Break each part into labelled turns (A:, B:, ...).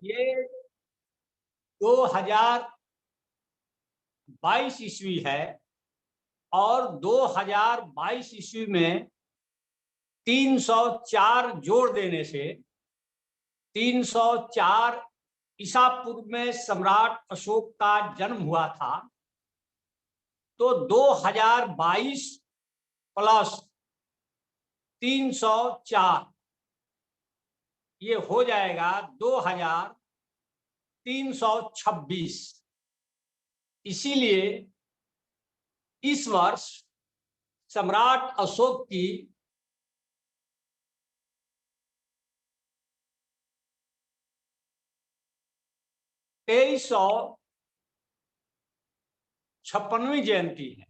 A: ये 2022 ईस्वी है और 2022 ईस्वी में 304 जोड़ देने से 304 ईसा पूर्व में सम्राट अशोक का जन्म हुआ था। तो 2022 प्लस 304 ये हो जाएगा 2326। इसीलिए इस वर्ष सम्राट अशोक की 2356वीं जयंती है।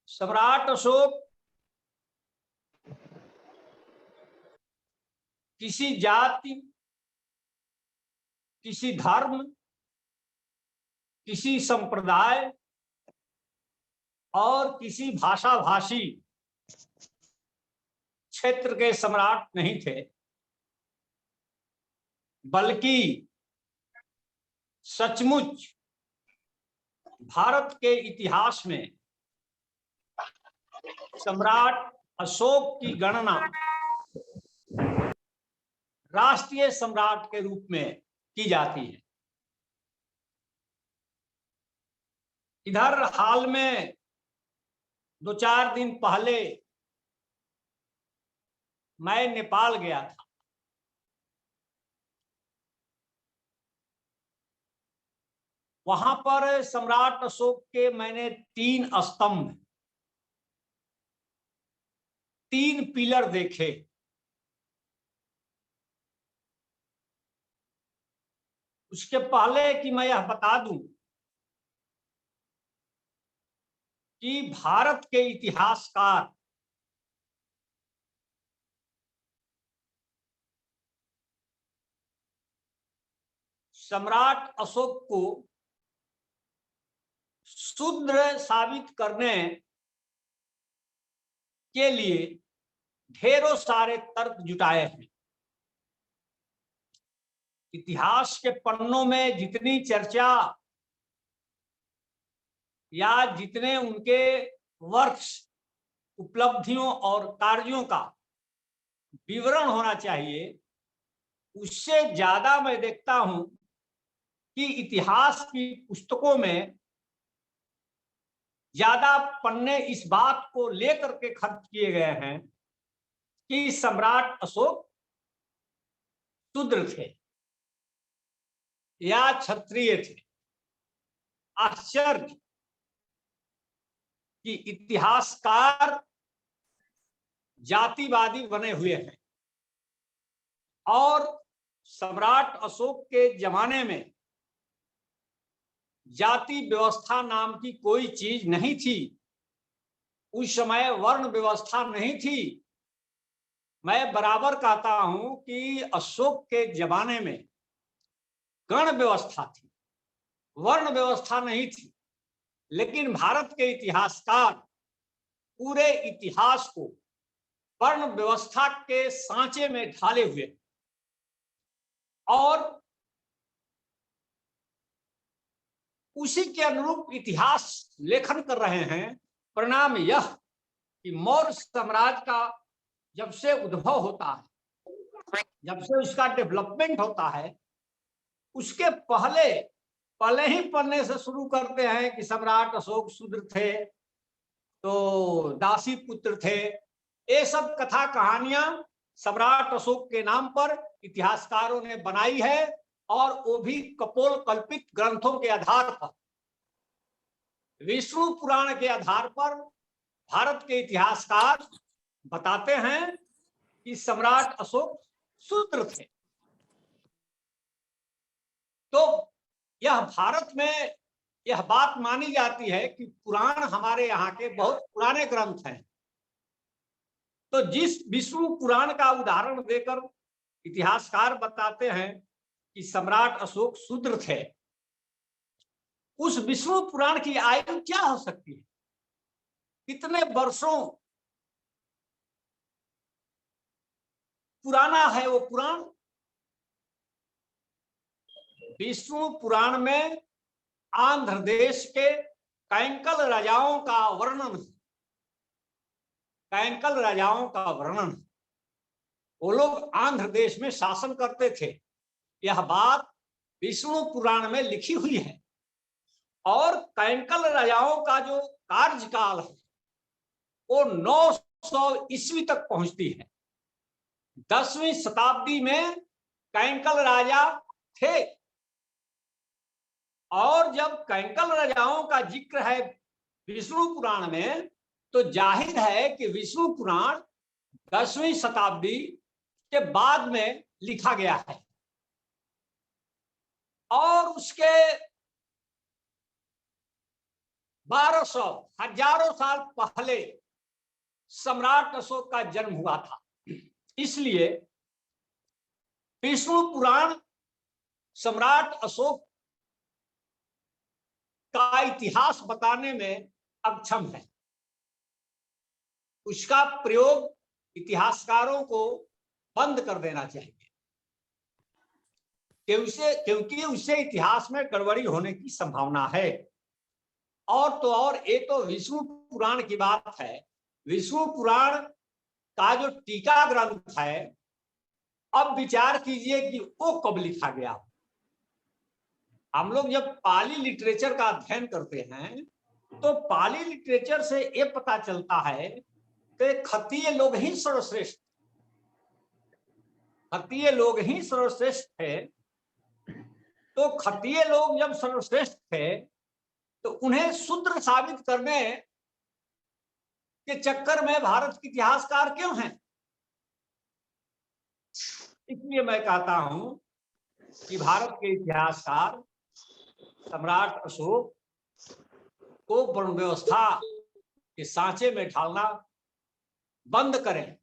A: सम्राट अशोक किसी जाति, किसी धर्म, किसी संप्रदाय और किसी भाषा भाषी क्षेत्र के सम्राट नहीं थे, बल्कि सचमुच भारत के इतिहास में सम्राट अशोक की गणना राष्ट्रीय सम्राट के रूप में की जाती है। इधर हाल में 2-4 दिन पहले मैं नेपाल गया था। वहां पर सम्राट अशोक के मैंने 3 स्तंभ, 3 पिलर देखे। उसके पहले कि मैं यह बता दूं कि भारत के इतिहासकार सम्राट अशोक को शूद्र साबित करने के लिए ढेरों सारे तर्क जुटाए हैं। इतिहास के पन्नों में जितनी चर्चा या जितने उनके वर्क्स, उपलब्धियों और कार्यों का विवरण होना चाहिए, उससे ज्यादा मैं देखता हूं कि इतिहास की पुस्तकों में ज्यादा पन्ने इस बात को लेकर के खर्च किए गए हैं कि सम्राट अशोक शूद्र थे या क्षत्रिय थे। आश्चर्य कि इतिहासकार जातिवादी बने हुए हैं और सम्राट अशोक के जमाने में जाति व्यवस्था नाम की कोई चीज नहीं थी। उस समय वर्ण व्यवस्था नहीं थी। मैं बराबर कहता हूं कि अशोक के जमाने में गण व्यवस्था थी, वर्ण व्यवस्था नहीं थी। लेकिन भारत के इतिहासकार पूरे इतिहास को वर्ण व्यवस्था के सांचे में ढाले हुए और उसी के अनुरूप इतिहास लेखन कर रहे हैं। परिणाम यह कि मौर्य साम्राज्य का जब से उद्भव होता है, जब से उसका डेवलपमेंट होता है, उसके पहले ही पन्ने से शुरू करते हैं कि सम्राट अशोक शूद्र थे, तो दासी पुत्र थे। ये सब कथा कहानियां सम्राट अशोक के नाम पर इतिहासकारों ने बनाई है और वो भी कपोल कल्पित ग्रंथों के आधार पर, विष्णु पुराण के आधार पर भारत के इतिहासकार बताते हैं कि सम्राट अशोक शूद्र थे। तो यह भारत में यह बात मानी जाती है कि पुराण हमारे यहाँ के बहुत पुराने ग्रंथ हैं। तो जिस विष्णु पुराण का उदाहरण देकर इतिहासकार बताते हैं कि सम्राट अशोक शूद्र थे, उस विष्णु पुराण की आयु क्या हो सकती है? कितने वर्षों पुराना है वो पुराण। विष्णु पुराण में आंध्र देश के कैंकल राजाओं का वर्णन, कैंकल राजाओं का वर्णन। वो लोग आंध्र देश में शासन करते थे, यह बात विष्णु पुराण में लिखी हुई है। और कैंकल राजाओं का जो कार्यकाल है वो 900 ईस्वी तक पहुंचती है। 10वीं शताब्दी में कैंकल राजा थे, और जब कैंकल राजाओं का जिक्र है विष्णु पुराण में, तो जाहिर है कि विष्णु पुराण 10वीं शताब्दी के बाद में लिखा गया है। और उसके 1200 हजारों साल पहले सम्राट अशोक का जन्म हुआ था। इसलिए विष्णु पुराण सम्राट अशोक का इतिहास बताने में अक्षम है। उसका प्रयोग इतिहासकारों को बंद कर देना चाहिए, क्योंकि उससे इतिहास में गड़बड़ी होने की संभावना है। और तो और ये तो विष्णु पुराण की बात है। विष्णु पुराण का जो टीका ग्रंथ है, अब विचार कीजिए कि वो कब लिखा गया। हम लोग जब पाली लिटरेचर का अध्ययन करते हैं तो पाली लिटरेचर से ये पता चलता है कि खत्तीय लोग ही सर्वश्रेष्ठ, खत्तीय लोग ही सर्वश्रेष्ठ थे। तो खत्तीय लोग जब सर्वश्रेष्ठ थे तो उन्हें शूद्र साबित करने के चक्कर में भारत के इतिहासकार क्यों हैं? इसलिए मैं कहता हूं कि भारत के इतिहासकार सम्राट अशोक को वर्ण व्यवस्था के सांचे में ढालना बंद करें।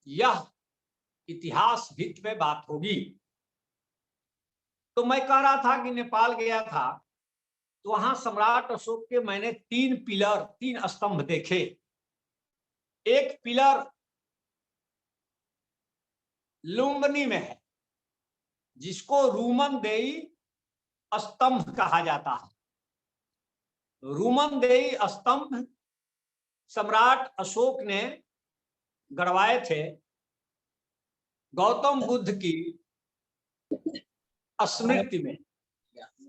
A: यह इतिहास हित में बात होगी। तो मैं कह रहा था कि नेपाल गया था तो वहां सम्राट अशोक के मैंने 3 पिलर, 3 स्तंभ देखे। एक पिलर लुम्बिनी में है, जिसको रूमन देई स्तंभ कहा जाता है। रूमन देई स्तंभ सम्राट अशोक ने गड़वाए थे गौतम बुद्ध की स्मृति में।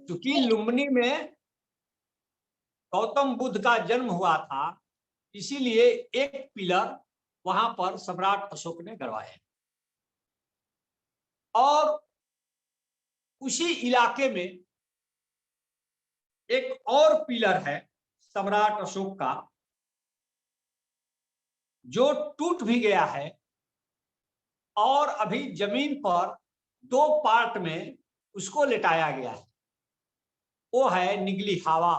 A: क्योंकि लुम्बिनी में गौतम बुद्ध का जन्म हुआ था, इसीलिए एक पिलर वहां पर सम्राट अशोक ने गड़वाए। और उसी इलाके में एक और पिलर है सम्राट अशोक का, जो टूट भी गया है और अभी जमीन पर 2 पार्ट में उसको लेटाया गया है। वो है निगली हावा।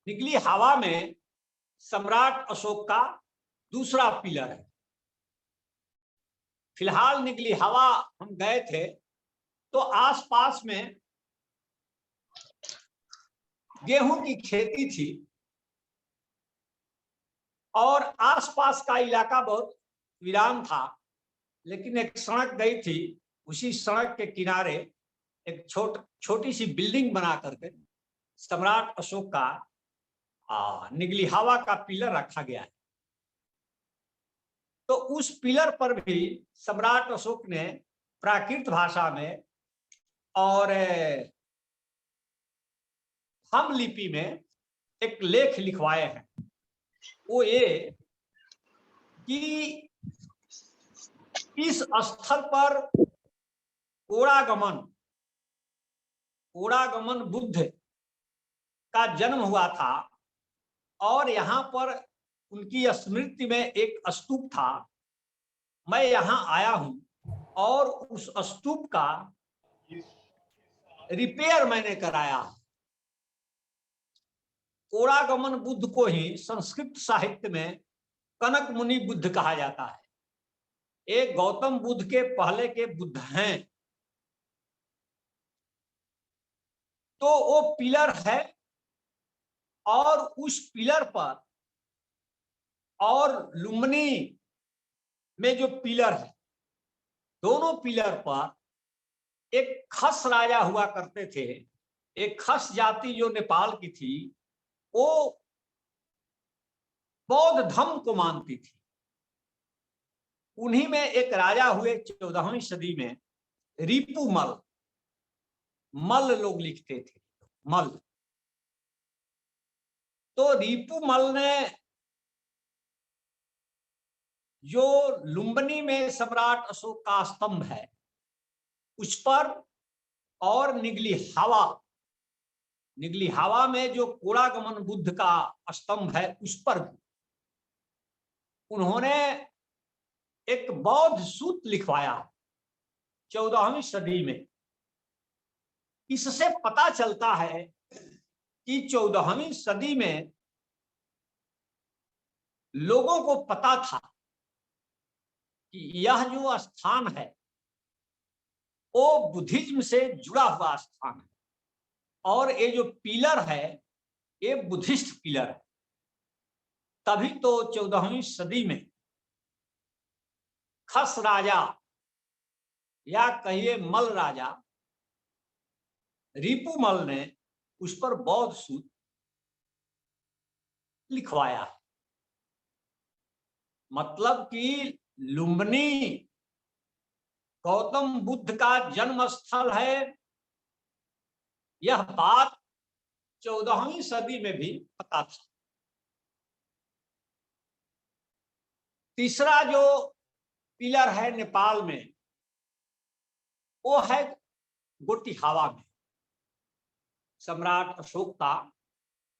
A: निगली हावा में सम्राट अशोक का दूसरा पिलर है। फिलहाल निगली हावा हम गए थे तो आसपास में गेहूं की खेती थी और आसपास का इलाका बहुत वीरान था। लेकिन एक सड़क गई थी, उसी सड़क के किनारे एक छोटी सी बिल्डिंग बना करके सम्राट अशोक का निगली हावा का पिलर रखा गया है। तो उस पिलर पर भी सम्राट अशोक ने प्राकृत भाषा में और हम लिपि में एक लेख लिखवाए हैं। वो ये कि इस स्थल पर ओरागमन बुद्ध का जन्म हुआ था और यहाँ पर उनकी स्मृति में एक स्तूप था। मैं यहाँ आया हूं और उस स्तूप का रिपेयर मैंने कराया। ओरागमन बुद्ध को ही संस्कृत साहित्य में कनक मुनि बुद्ध कहा जाता है। एक गौतम बुद्ध के पहले के बुद्ध हैं। तो वो पिलर है और उस पिलर पर और लुम्बिनी में जो पिलर है, दोनों पिलर पर एक खस राजा हुआ करते थे। एक खस जाति जो नेपाल की थी, वो बौद्ध धर्म को मानती थी। उन्हीं में एक राजा हुए 14वीं सदी में, रिपुमल। मल लोग लिखते थे, मल। तो रिपुमल ने जो लुम्बिनी में सम्राट अशोक का स्तंभ है उस पर, और निगली हावा में जो कोड़ागमन बुद्ध का स्तंभ है उस पर भी उन्होंने एक बौद्ध सूत लिखवाया 14वीं सदी में। इससे पता चलता है कि 14वीं सदी में लोगों को पता था कि यह जो स्थान है वो बुद्धिज्म से जुड़ा हुआ स्थान है, और ये जो पिलर है ये बुद्धिस्ट पिलर है। तभी तो 14वीं सदी में खस राजा या कहिए मल राजा रिपुमल ने उस पर बौद्ध सूत्र लिखवाया है। मतलब कि लुम्बिनी गौतम बुद्ध का जन्म स्थल है, यह बात 14वीं सदी में भी पता था। तीसरा जो पिलर है नेपाल में वो है गोटिहावा में। सम्राट अशोक का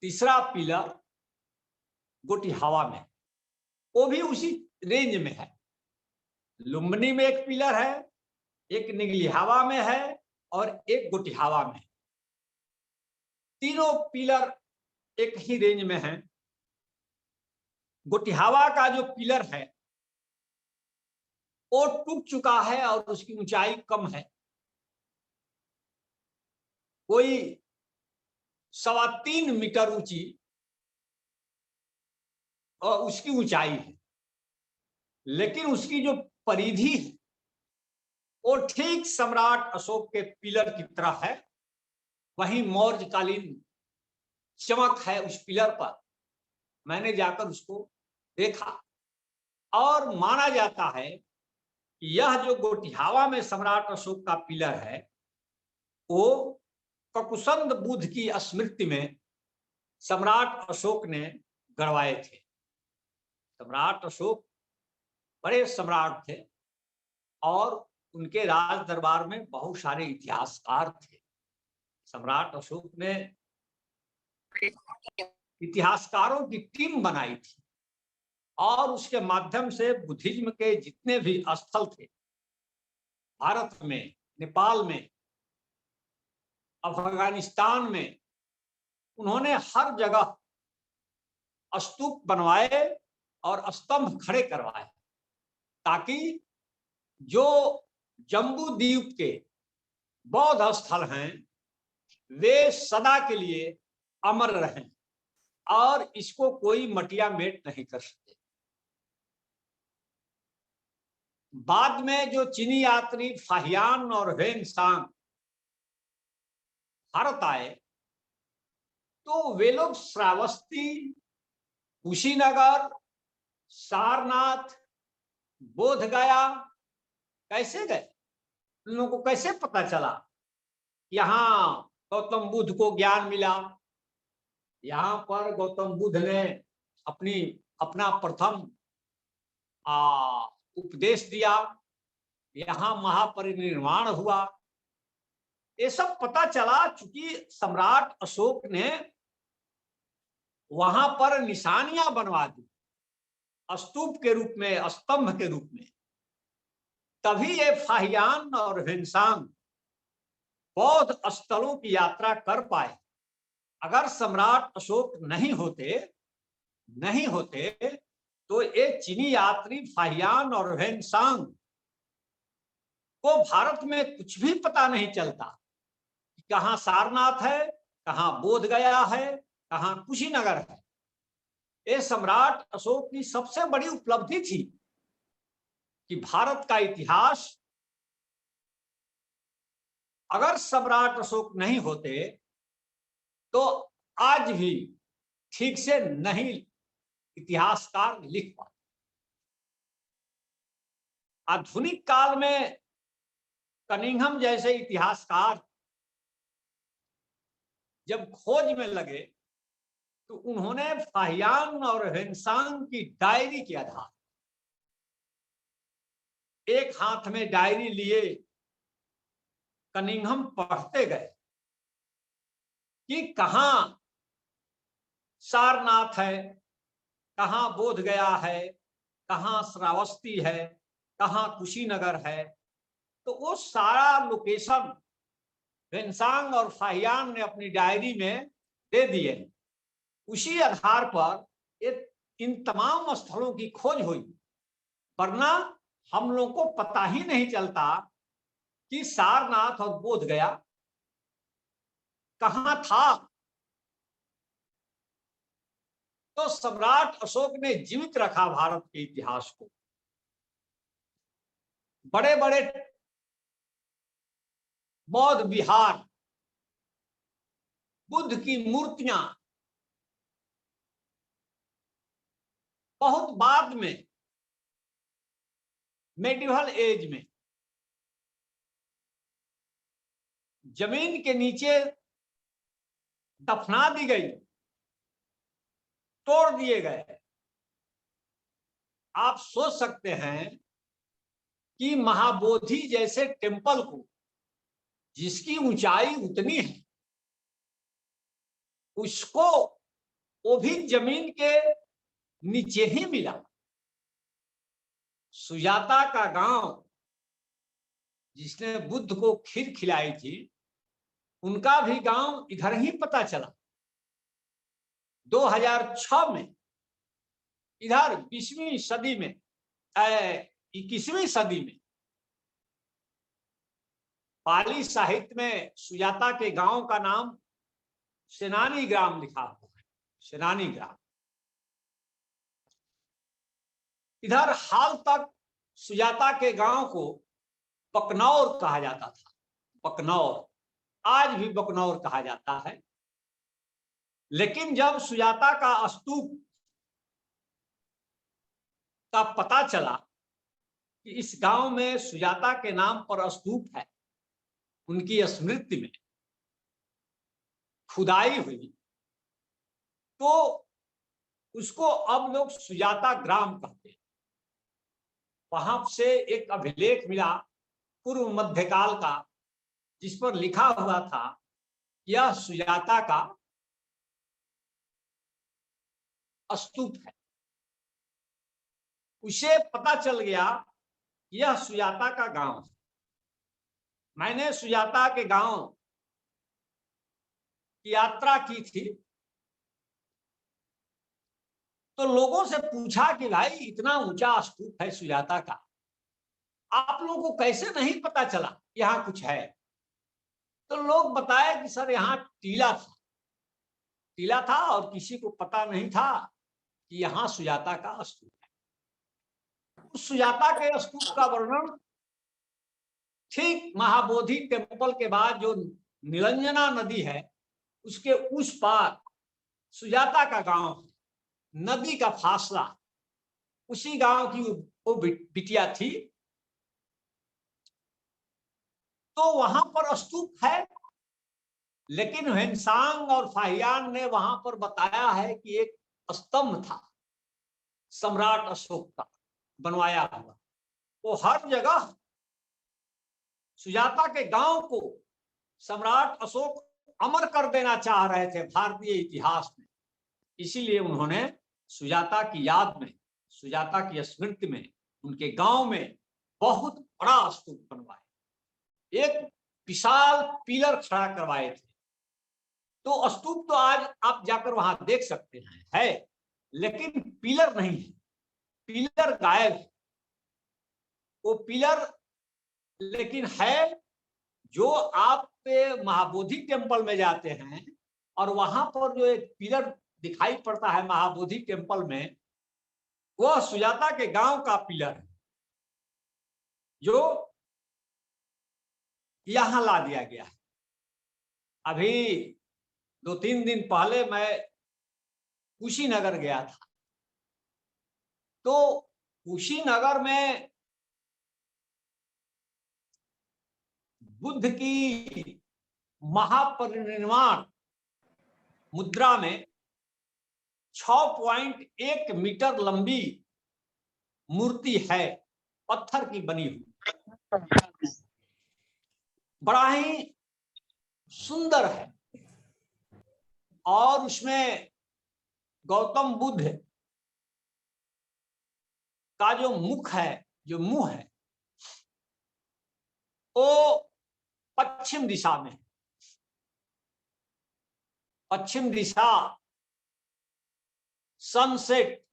A: तीसरा पिलर गोटिहावा में, वो भी उसी रेंज में है। लुम्बिनी में एक पिलर है, एक निगलिहावा में है और एक गोटिहावा में। तीनों पिलर एक ही रेंज में हैं। गोटिहावा का जो पिलर है वो टूट चुका है और उसकी ऊंचाई कम है, कोई 3.25 मीटर ऊंची और उसकी ऊंचाई है। लेकिन उसकी जो परिधि है वो ठीक सम्राट अशोक के पिलर की तरह है। वहीं मौर्यकालीन चमक है उस पिलर पर। मैंने जाकर उसको देखा और माना जाता है कि यह जो गोटिहावा में सम्राट अशोक का पिलर है वो ककुसंद बुद्ध की स्मृति में सम्राट अशोक ने गढ़वाए थे। सम्राट अशोक बड़े सम्राट थे और उनके राज दरबार में बहुत सारे इतिहासकार थे। सम्राट अशोक ने इतिहासकारों की टीम बनाई थी और उसके माध्यम से बुद्धिज्म के जितने भी स्थल थे भारत में, नेपाल में, अफगानिस्तान में, उन्होंने हर जगह स्तूप बनवाए और स्तंभ खड़े करवाए ताकि जो जम्बू द्वीप के बौद्ध स्थल हैं वे सदा के लिए अमर रहें और इसको कोई मटिया मेट नहीं कर सके। बाद में जो चीनी यात्री फाहियान और हेनसांग भारत आए तो वे लोग श्रावस्ती, कुशीनगर, सारनाथ, बोधगया कैसे गए? उन लोगों को कैसे पता चला यहाँ गौतम बुद्ध को ज्ञान मिला, यहाँ पर गौतम बुद्ध ने अपना प्रथम उपदेश दिया, यहाँ महापरिनिर्वाण हुआ? ये सब पता चला चूंकि सम्राट अशोक ने वहां पर निशानियां बनवा दी स्तूप के रूप में, स्तंभ के रूप में। तभी ये फाहियान और हेनसांग बौद्ध स्थलों की यात्रा कर पाए। अगर सम्राट अशोक नहीं होते तो ये चीनी यात्री फाहियान और हेनसांग को भारत में कुछ भी पता नहीं चलता कि कहाँ सारनाथ है, कहाँ बोधगया है, कहाँ कुशीनगर है। ये सम्राट अशोक की सबसे बड़ी उपलब्धि थी कि भारत का इतिहास अगर सम्राट अशोक नहीं होते तो आज भी ठीक से नहीं इतिहासकार लिख पाते। आधुनिक काल में कनिंघम जैसे इतिहासकार जब खोज में लगे तो उन्होंने फाहियान और हेनसांग की डायरी के आधार, एक हाथ में डायरी लिए कनिंघम पढ़ते गए कि कहां सारनाथ है, कहां बोध गया है, कहां श्रावस्ती है, कहां कुशीनगर है। तो वो सारा लोकेशन हेनसांग और फाहियान ने अपनी डायरी में दे दिए। उसी आधार पर इन तमाम स्थलों की खोज हुई, वरना हम लोग को पता ही नहीं चलता कि सारनाथ और बोध गया कहां था। तो सम्राट अशोक ने जीवित रखा भारत के इतिहास को। बड़े बड़े बौद्ध विहार, बुद्ध की मूर्तियां बहुत बाद में मेडिवल एज में जमीन के नीचे दफना दी गई, तोड़ दिए गए। आप सोच सकते हैं कि महाबोधि जैसे टेम्पल को, जिसकी ऊंचाई उतनी है, उसको वो भी जमीन के नीचे ही मिला। सुजाता का गांव जिसने बुद्ध को खीर खिलाई थी, उनका भी गांव इधर ही पता चला। 2006 में इधर 20वीं सदी में 21वीं सदी में पाली साहित्य में सुजाता के गांव का नाम सेनानी ग्राम लिखा हुआ है, सेनानी ग्राम। इधर हाल तक सुजाता के गांव को बकनौर कहा जाता था, बकनौर, आज भी बकनौर कहा जाता है। लेकिन जब सुजाता का स्तूप का पता चला कि इस गांव में सुजाता के नाम पर स्तूप है, उनकी स्मृति में खुदाई हुई, तो उसको अब लोग सुजाता ग्राम कहते हैं। वहां से एक अभिलेख मिला पूर्व मध्यकाल का, जिस पर लिखा हुआ था यह सुजाता का स्तूप है। उसे पता चल गया यह सुजाता का गांव है। मैंने सुजाता के गांव की यात्रा की थी, तो लोगों से पूछा कि भाई इतना ऊंचा स्तूप है सुजाता का, आप लोगों को कैसे नहीं पता चला यहां कुछ है? तो लोग बताए कि सर यहाँ टीला था, टीला था और किसी को पता नहीं था कि यहाँ सुजाता का स्तूप है। उस सुजाता के स्तूप का वर्णन ठीक महाबोधि टेम्पल के बाद जो निरंजना नदी है उसके उस पार सुजाता का गांव है। नदी का फासला, उसी गांव की वो बिटिया थी, तो वहां पर स्तूप है। लेकिन हेनसांग और फाहियान ने वहां पर बताया है कि एक स्तंभ था सम्राट अशोक का बनवाया हुआ। वो हर जगह सुजाता के गांव को सम्राट अशोक अमर कर देना चाह रहे थे भारतीय इतिहास में। इसीलिए उन्होंने सुजाता की याद में, सुजाता की स्मृति में उनके गांव में बहुत बड़ा स्तूप बनवाए, एक विशाल पिलर खड़ा करवाए थे। तो स्तूप तो आज आप जाकर वहां देख सकते हैं, है, लेकिन पिलर नहीं है, पिलर गायब है। वो पिलर लेकिन है जो आप महाबोधि टेम्पल में जाते हैं और वहां पर जो एक पिलर दिखाई पड़ता है महाबोधि टेम्पल में, वह सुजाता के गांव का पिलर है। जो यहां ला दिया गया है। अभी 2-3 दिन पहले मैं कुशीनगर गया था, तो कुशीनगर में बुद्ध की महापरिनिर्वाण मुद्रा में 6.1 मीटर लंबी मूर्ति है, पत्थर की बनी हुई, बड़ा ही सुंदर है। और उसमें गौतम बुद्ध का जो मुख है, जो मुंह है, वो पश्चिम दिशा में है। पश्चिम दिशा सनसेट,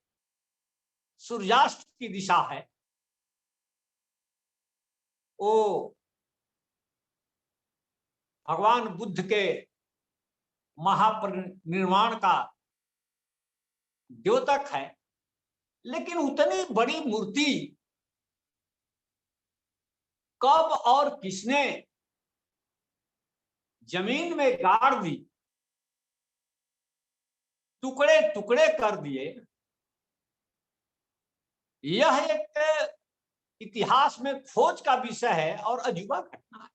A: सूर्यास्त की दिशा है। वो भगवान बुद्ध के महापरिनिर्वाण का द्योतक है। लेकिन उतनी बड़ी मूर्ति कब और किसने जमीन में गाड़ दी, टुकड़े टुकड़े कर दिए, यह एक इतिहास में खोज का विषय है और अजूबा घटना है।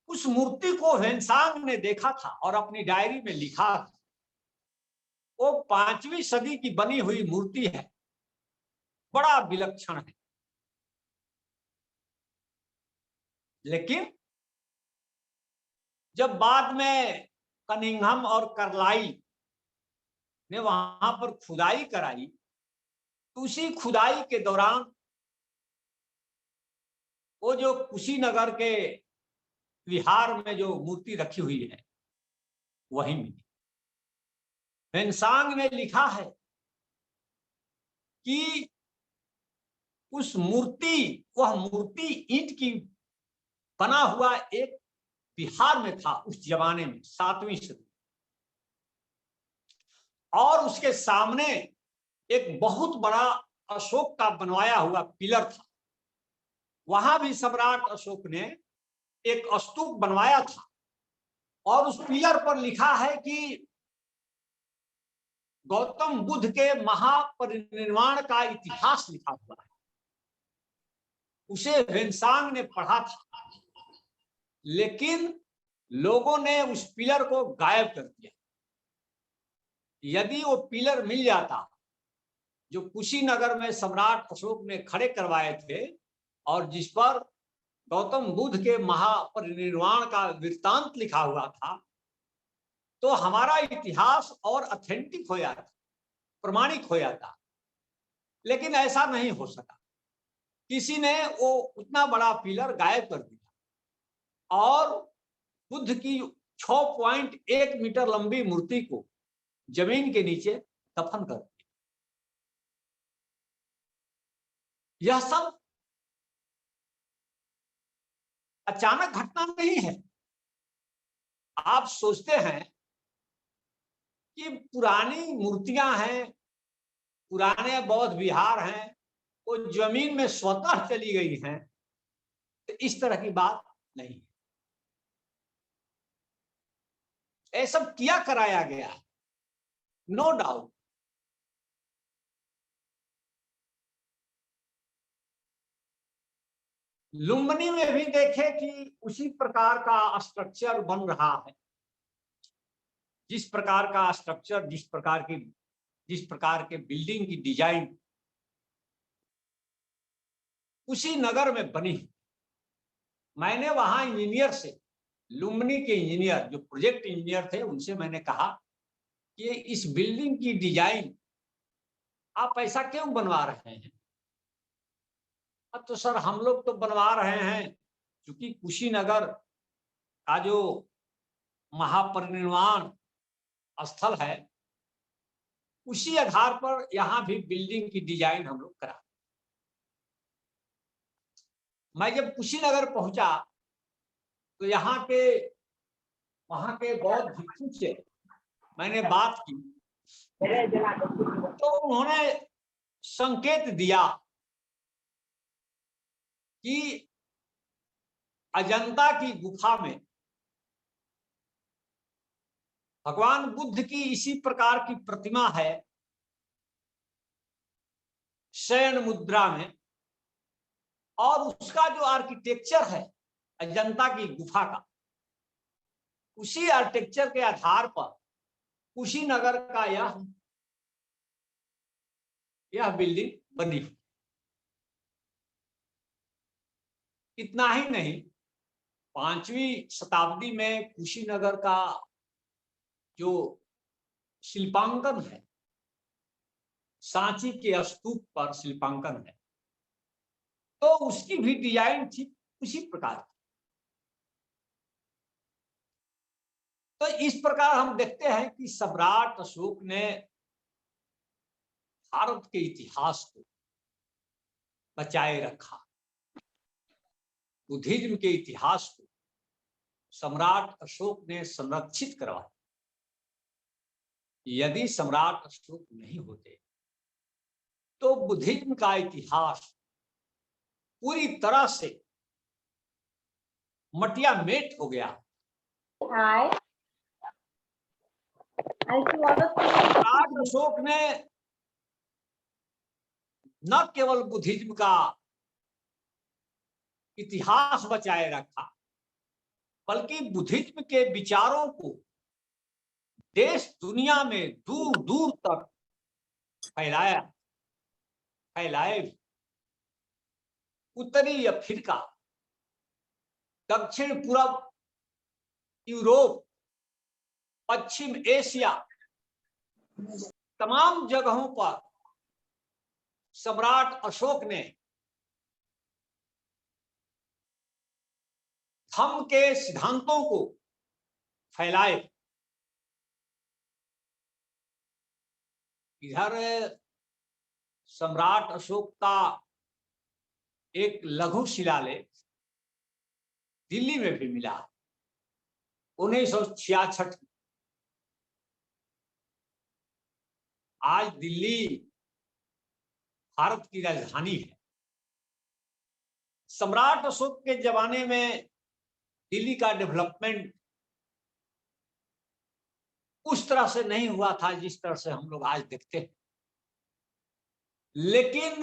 A: उस मूर्ति को वेन्सांग ने देखा था और अपनी डायरी में लिखा था। वो 5वीं सदी की बनी हुई मूर्ति है, बड़ा विलक्षण है। लेकिन जब बाद में कनिंघम और कार्लाइल ने वहां पर खुदाई कराई, तो उसी खुदाई के दौरान वो जो कुशीनगर के विहार में जो मूर्ति रखी हुई है वही मिली। वेन्सांग ने लिखा है कि उस मूर्ति, वह मूर्ति ईंट की बना हुआ एक विहार में था उस जमाने में, 7वीं सदी। और उसके सामने एक बहुत बड़ा अशोक का बनवाया हुआ पिलर था। वहां भी सम्राट अशोक ने एक स्तूप बनवाया था और उस पिलर पर लिखा है कि गौतम बुद्ध के महापरिनिर्वाण का इतिहास लिखा हुआ है। उसे वेन्सांग ने पढ़ा था, लेकिन लोगों ने उस पिलर को गायब कर दिया। यदि वो पिलर मिल जाता जो कुशीनगर में सम्राट अशोक ने खड़े करवाए थे और जिस पर गौतम बुद्ध के महापरिनिर्वाण का वृत्तांत लिखा हुआ था, तो हमारा इतिहास और ऑथेंटिक हो जाता, प्रमाणिक हो जाता। लेकिन ऐसा नहीं हो सका। किसी ने वो उतना बड़ा पिलर गायब कर दिया और बुद्ध की 6.1 मीटर लंबी मूर्ति को जमीन के नीचे दफन कर दिया। यह सब अचानक घटना नहीं है। आप सोचते हैं कि पुरानी मूर्तियां हैं, पुराने बौद्ध विहार हैं, वो जमीन में स्वतः चली गई हैं, तो इस तरह की बात नहीं है। ये सब किया कराया गया, नो डाउट। लुम्बिनी में भी देखे कि उसी प्रकार का स्ट्रक्चर बन रहा है। जिस प्रकार का स्ट्रक्चर, जिस प्रकार के बिल्डिंग की डिजाइन उसी नगर में बनी। मैंने वहां इंजीनियर से, लुम्बिनी के इंजीनियर जो प्रोजेक्ट इंजीनियर थे, उनसे मैंने कहा कि इस बिल्डिंग की डिजाइन आप ऐसा क्यों बनवा रहे हैं? अब तो सर हम लोग तो बनवा रहे हैं क्योंकि कुशीनगर का जो महापरिनिर्वाण स्थल है, उसी आधार पर यहाँ भी बिल्डिंग की डिजाइन हम लोग करा। मैं जब कुशीनगर पहुंचा तो वहां के बौद्ध भिक्षु से मैंने बात की, तो उन्होंने संकेत दिया कि अजंता की गुफा में भगवान बुद्ध की इसी प्रकार की प्रतिमा है, शयन मुद्रा में, और उसका जो आर्किटेक्चर है अजंता की गुफा का, उसी आर्किटेक्चर के आधार पर कुशीनगर का यह बिल्डिंग बनी। इतना ही नहीं, 5वीं शताब्दी में कुशीनगर का जो शिल्पांकन है, सांची के स्तूप पर शिल्पांकन है, तो उसकी भी डिजाइन थी उसी प्रकार। तो इस प्रकार हम देखते हैं कि सम्राट अशोक ने भारत के इतिहास को बचाए रखा, बुद्धिज्म के इतिहास को सम्राट अशोक ने संरक्षित करवाया। यदि सम्राट अशोक नहीं होते तो बुद्धिज्म का इतिहास पूरी तरह से मटिया मेट हो गया। सम्राट अशोक ने न केवल बुद्धिज्म का इतिहास बचाए रखा, बल्कि बुद्धिज्म के विचारों को देश दुनिया में दूर दूर तक फैलाए। उत्तरी अफ्रीका, दक्षिण पूर्व यूरोप, पश्चिम एशिया, तमाम जगहों पर सम्राट अशोक ने धम्म के सिद्धांतों को फैलाए। इधर सम्राट अशोक का एक लघु शिलालेख दिल्ली में भी मिला 1966। आज दिल्ली भारत की राजधानी है। सम्राट अशोक के जमाने में दिल्ली का डेवलपमेंट उस तरह से नहीं हुआ था जिस तरह से हम लोग आज देखते हैं, लेकिन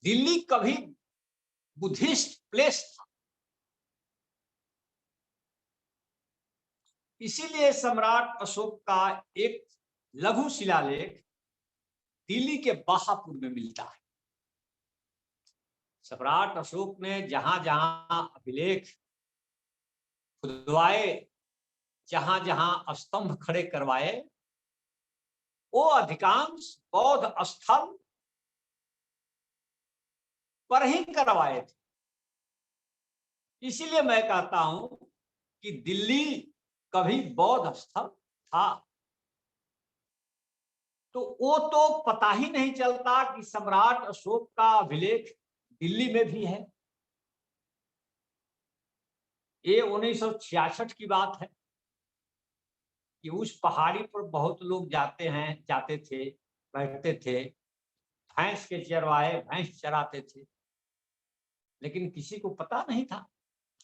A: दिल्ली कभी बुद्धिस्ट प्लेस था। इसीलिए सम्राट अशोक का एक लघु शिलालेख दिल्ली के बाहापुर में मिलता है। सम्राट अशोक ने जहां जहां अभिलेख खुदवाए, जहां जहां स्तंभ खड़े करवाए, वो अधिकांश बौद्ध स्थल पर ही करवाए थे। इसीलिए मैं कहता हूं कि दिल्ली कभी बौद्ध स्थल था। तो वो तो पता ही नहीं चलता कि सम्राट अशोक का अभिलेख दिल्ली में भी है। ये 1966 की बात है कि उस पहाड़ी पर बहुत लोग जाते थे, बैठते थे, भैंस के चरवाहे भैंस चराते थे, लेकिन किसी को पता नहीं था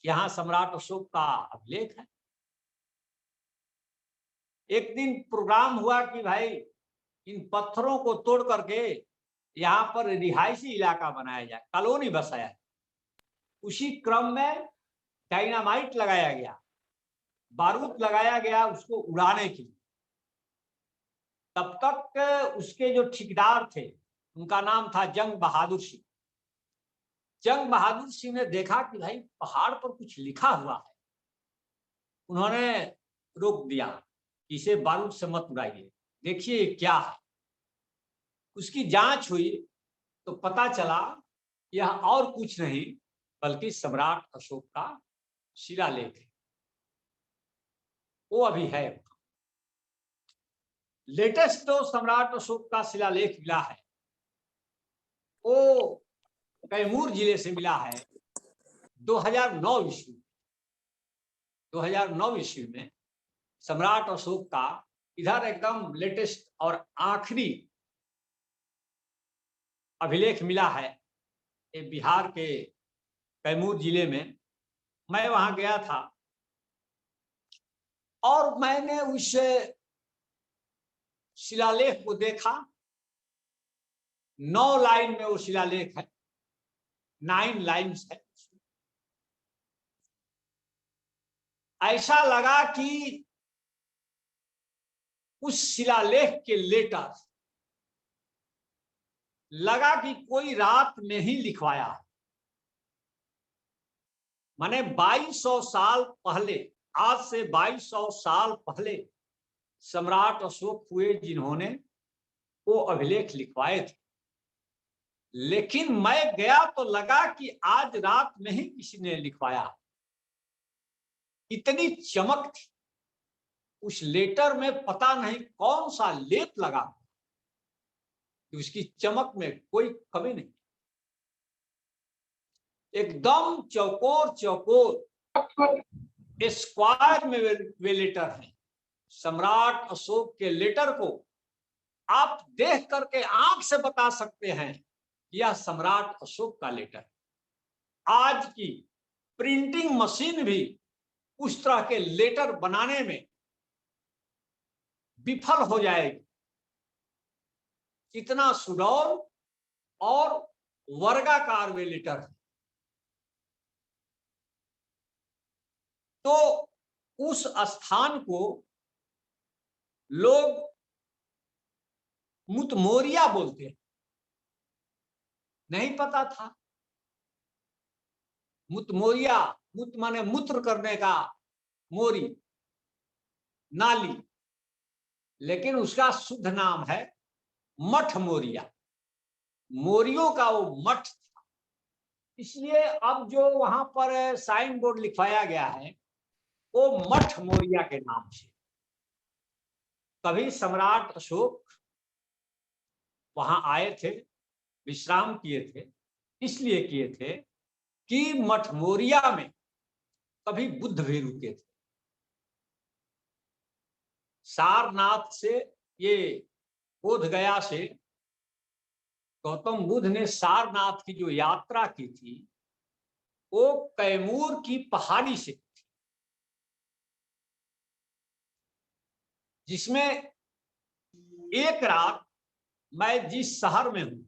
A: यहाँ सम्राट अशोक का अभिलेख है। एक दिन प्रोग्राम हुआ कि भाई इन पत्थरों को तोड़ करके यहाँ पर रिहायशी इलाका बनाया जाए, कॉलोनी बसाया। उसी क्रम में डायनामाइट लगाया गया, बारूद लगाया गया उसको उड़ाने के लिए। तब तक उसके जो ठेकेदार थे उनका नाम था जंग बहादुर सिंह। जंग बहादुर सिंह ने देखा कि भाई पहाड़ पर कुछ लिखा हुआ है। उन्होंने रोक दिया, इसे बारूद से मत उड़ाइए, देखिए क्या है। उसकी जांच हुई तो पता चला यह और कुछ नहीं बल्कि सम्राट अशोक का शिलालेख है। वो अभी है। लेटेस्ट जो सम्राट अशोक का शिलालेख मिला है वो कैमूर जिले से मिला है 2009 ईस्वी। 2009 ईस्वी में सम्राट अशोक का इधर एकदम लेटेस्ट और आखिरी अभिलेख मिला है, ये बिहार के कैमूर जिले में। मैं वहां गया था और मैंने उस शिलालेख को देखा। 9 लाइन में वो शिलालेख है, 9 लाइन्स है। ऐसा लगा कि उस शिलालेख के लेटर लगा कि कोई रात में ही लिखवाया। माने 2200 साल पहले, आज से 2200 साल पहले सम्राट अशोक हुए जिन्होंने वो अभिलेख लिखवाए थे। लेकिन मैं गया तो लगा कि आज रात में ही किसी ने लिखवाया। इतनी चमक थी उस लेटर में, पता नहीं कौन सा लेप लगा, उसकी चमक में कोई कमी नहीं। एकदम चौकोर चौकोर स्क्वायर में वे लेटर हैं। सम्राट अशोक के लेटर को आप देख करके आंख से बता सकते हैं यह सम्राट अशोक का लेटर। आज की प्रिंटिंग मशीन भी उस तरह के लेटर बनाने में विफल हो जाएगी। इतना सुडौल और वर्गाकार वे लेटर है। तो उस स्थान को लोग मुतमोरिया बोलते हैं। नहीं पता था। मुतमोरिया, मुत माने मूत्र करने का, मोरी नाली, लेकिन उसका शुद्ध नाम है मठ मोरिया। मोरियों का वो मठ था। इसलिए अब जो वहां पर साइन बोर्ड लिखवाया गया है वो मठ मोरिया के नाम से। कभी सम्राट अशोक वहां आए थे, विश्राम किए थे, इसलिए किए थे कि मठ मोरिया में कभी बुद्ध भी रुके थे। सारनाथ से, ये बोध गया से गौतम बुद्ध ने सारनाथ की जो यात्रा की थी वो कैमूर की पहाड़ी से थी, जिसमें एक रात मैं जिस शहर में हूं,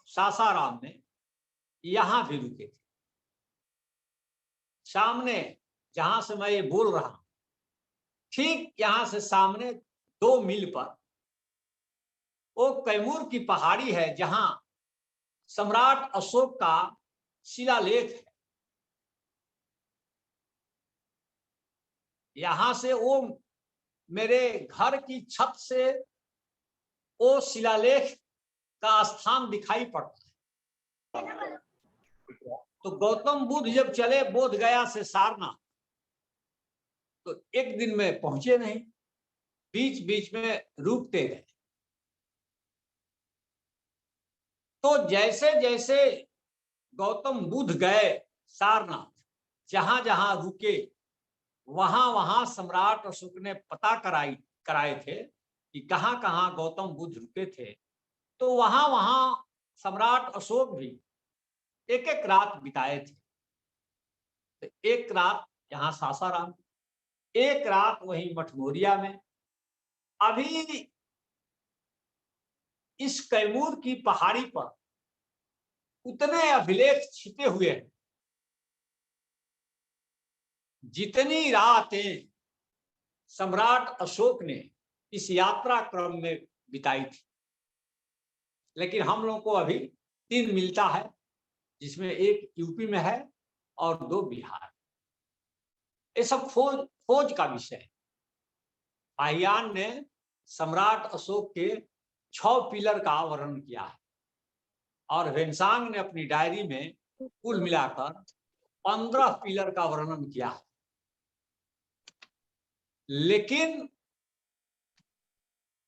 A: सासाराम में, यहां भी रुके थे। सामने जहां से मैं ये बोल रहा हूं, ठीक यहां से सामने 2 मील पर वो कैमूर की पहाड़ी है जहां सम्राट अशोक का शिलालेख है। यहां से वो मेरे घर की छत से वो शिलालेख का स्थान दिखाई पड़ता है। तो गौतम बुद्ध जब चले बोध गया से सारनाथ, तो एक दिन में पहुंचे नहीं, बीच बीच में रुकते गए। तो जैसे जैसे गौतम बुद्ध गए सारनाथ, जहां जहां रुके वहां वहां सम्राट अशोक ने पता कराए थे कि कहां कहां गौतम बुद्ध रुके थे। तो वहां वहां सम्राट अशोक भी एक एक रात बिताए थे। तो एक रात यहाँ सासाराम, एक रात वहीं मठमोरिया में। अभी इस कैमूर की पहाड़ी पर उतने अभिलेख छिपे हुए हैं जितनी रातें सम्राट अशोक ने इस यात्रा क्रम में बिताई थी। लेकिन हम लोग को अभी 3 मिलता है, जिसमें एक यूपी में है और 2 बिहार। ये सब खोज का विषय है। पाहियान ने सम्राट अशोक के 6 पिलर का वर्णन किया है और वेनसांग ने अपनी डायरी में कुल मिलाकर 15 पिलर का वर्णन किया है। लेकिन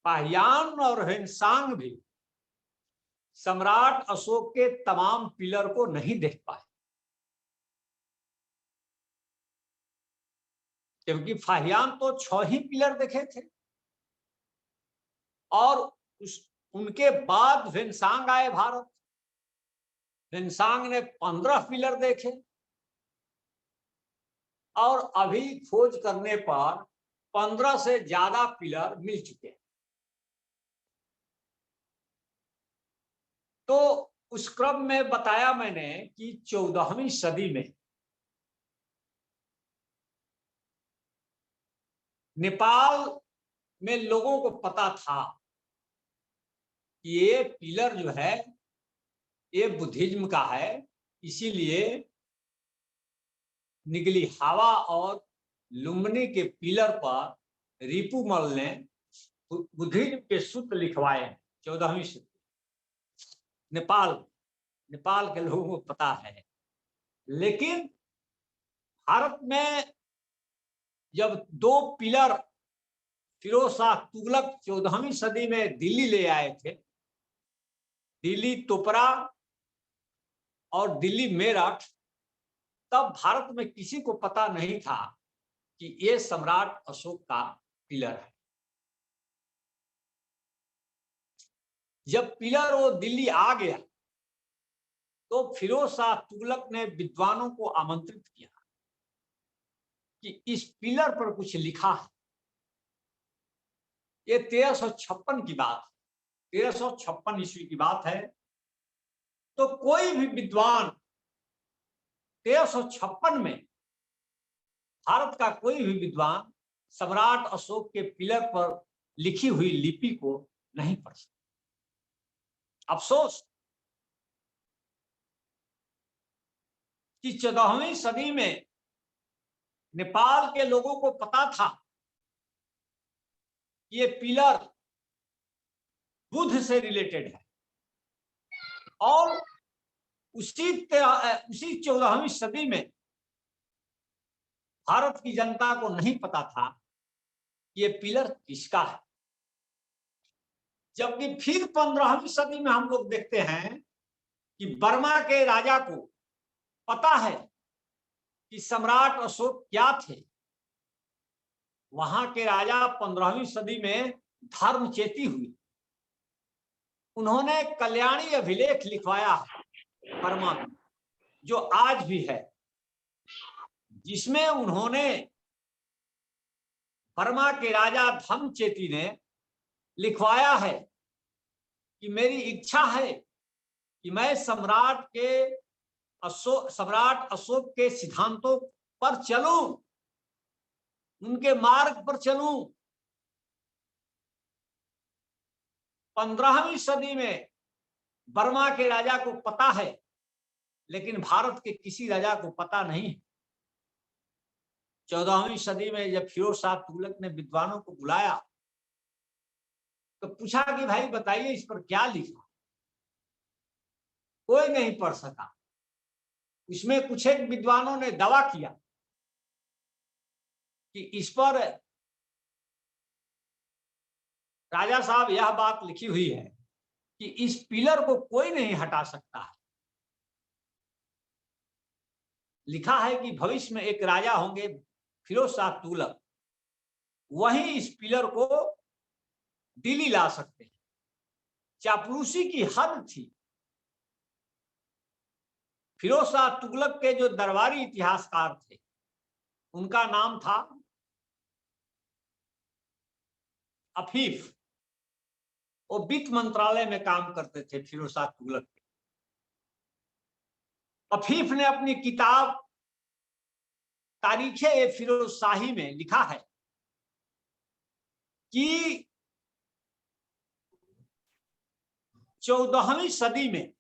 A: पाहियान और वेनसांग भी सम्राट अशोक के तमाम पिलर को नहीं देख पाए, क्योंकि फाहियान तो 6 ही पिलर देखे थे और उनके बाद वेनसांग आए भारत। हेनसांग ने 15 पिलर देखे और अभी खोज करने पर 15 से ज्यादा पिलर मिल चुके हैं। तो उस क्रम में बताया मैंने कि 14वीं सदी में नेपाल में लोगों को पता था कि ये पिलर जो है ये बुद्धिज्म का है, इसीलिए निगली हावा और लुम्बिनी के पिलर पर रिपुमल ने बुद्धिज्म के सूत्र लिखवाए हैं। 14वीं सदी नेपाल के लोगों को पता है। लेकिन भारत में जब 2 पिलर फिरोज शाह तुगलक 14वीं सदी में दिल्ली ले आए थे, दिल्ली तोपरा और दिल्ली मेरठ, तब भारत में किसी को पता नहीं था कि ये सम्राट अशोक का पिलर है। जब पिलर वो दिल्ली आ गया तो फिरोज शाह तुगलक ने विद्वानों को आमंत्रित किया कि इस पिलर पर कुछ लिखा है। ये 1356 की बात है, 1356 ईस्वी की बात है। तो कोई भी विद्वान 1356 में भारत का कोई भी विद्वान सम्राट अशोक के पिलर पर लिखी हुई लिपि को नहीं पढ़ सकता। अफसोस कि 14वीं सदी में नेपाल के लोगों को पता था कि ये पिलर बुद्ध से रिलेटेड है, और उसी 14वीं सदी में भारत की जनता को नहीं पता था कि ये पिलर किसका है। जबकि फिर 15वीं सदी में हम लोग देखते हैं कि बर्मा के राजा को पता है कि सम्राट अशोक क्या थे। वहां के राजा 15वीं सदी में धर्मचेती हुए, उन्होंने कल्याणी अभिलेख लिखवाया है बर्मा में, जो आज भी है, जिसमें उन्होंने बर्मा के राजा धर्मचेती ने लिखवाया है कि मेरी इच्छा है कि मैं सम्राट अशोक के सिद्धांतों पर चलूं, उनके मार्ग पर चलूं। 15वीं सदी में बर्मा के राजा को पता है, लेकिन भारत के किसी राजा को पता नहीं। 14वीं सदी में जब फिरोज शाह तुगलक ने विद्वानों को बुलाया तो पूछा कि भाई बताइए इस पर क्या लिखा। कोई नहीं पढ़ सका। इसमें कुछ एक विद्वानों ने दावा किया कि इस पर राजा साहब यह बात लिखी हुई है कि इस पिलर को कोई नहीं हटा सकता है। लिखा है कि भविष्य में एक राजा होंगे फिरोज शाह तुगलक, वही इस पिलर को दिल्ली ला सकते हैं। चापलूसी की हद थी। फिरोज शाह तुगलक के जो दरबारी इतिहासकार थे, उनका नाम था अफीफ। वो वित्त मंत्रालय में काम करते थे फिरोज शाह तुगलक के। अफीफ ने अपनी किताब तारीखे फिरोज शाही में लिखा है कि 14वीं सदी में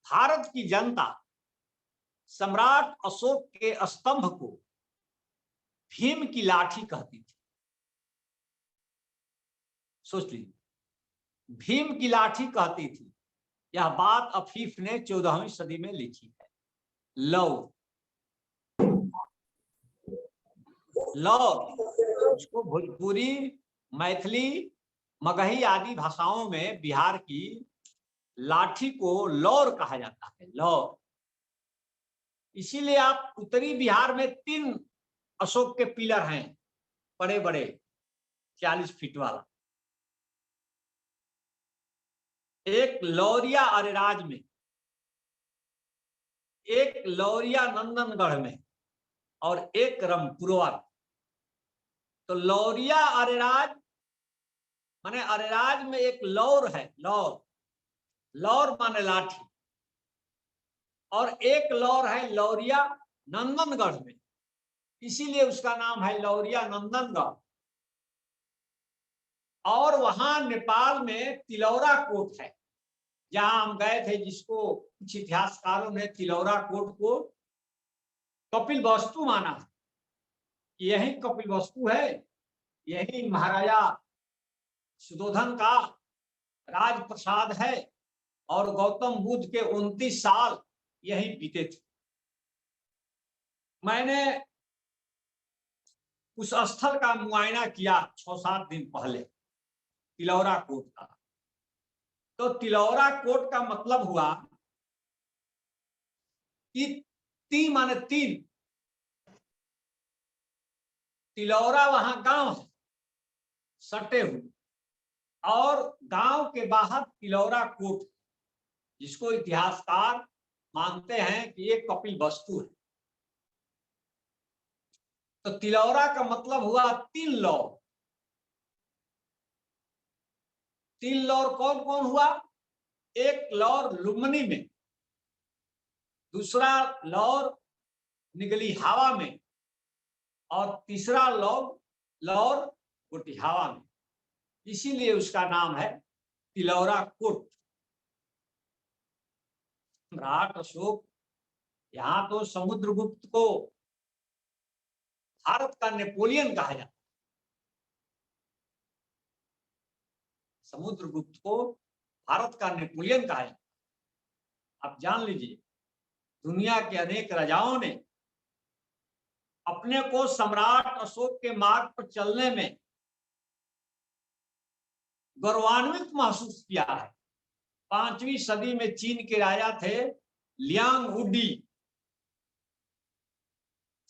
A: भारत की जनता सम्राट अशोक के स्तंभ को भीम की लाठी कहती थी। सोच लीजिए, भीम की लाठी कहती थी। यह बात अफीफ ने 14वीं सदी में लिखी है। लव उसको भोजपुरी, मैथिली, मगही आदि भाषाओं में बिहार की लाठी को लौर कहा जाता है। लौर। इसीलिए आप उत्तरी बिहार में 3 अशोक के पिलर हैं, बड़े बड़े 40 फीट वाला। एक लौरिया अरेराज में, एक लौरिया नंदनगढ़ में और एक रमपुरवा में। तो लौरिया अरेराज माने अरेराज में एक लौर है, लौर, लौर माने लाठी, और एक लौर है लौरिया नंदनगढ़ में, इसीलिए उसका नाम है लौरिया नंदनगढ़। और वहां नेपाल में तिलौरा कोट है, जहां हम गए थे, जिसको कुछ इतिहासकारों ने तिलौरा कोट को कपिल वस्तु माना। यही कपिल वस्तु है, यही महाराजा सुधोधन का राजप्रसाद है, और गौतम बुद्ध के 29 साल यही बीते थे। मैंने उस स्थल का मुआयना किया 6-7 दिन पहले, तिलौरा कोट का। तो तिलौरा कोट का मतलब हुआ कि ती माने तीन, तिलौरा वहां गांव है सटे हुए, और गांव के बाहर तिलौरा कोट, जिसको इतिहासकार मानते हैं कि ये कपिल वस्तु है। तो तिलौरा का मतलब हुआ 3 लौर। 3 लौर कौन कौन हुआ? एक लौर लुम्बिनी में, दूसरा लौर निगली हवा में, और तीसरा लौर गोटिहावा में। इसीलिए उसका नाम है तिलौरा कोट। सम्राट अशोक, यहाँ तो समुद्रगुप्त को भारत का नेपोलियन कहा जाता, समुद्रगुप्त को भारत का नेपोलियन कहा जाता। आप जान लीजिए, दुनिया के अनेक राजाओं ने अपने को सम्राट अशोक के मार्ग पर चलने में गौरवान्वित महसूस किया है। 5वीं सदी में चीन के राजा थे लियांग वुडी,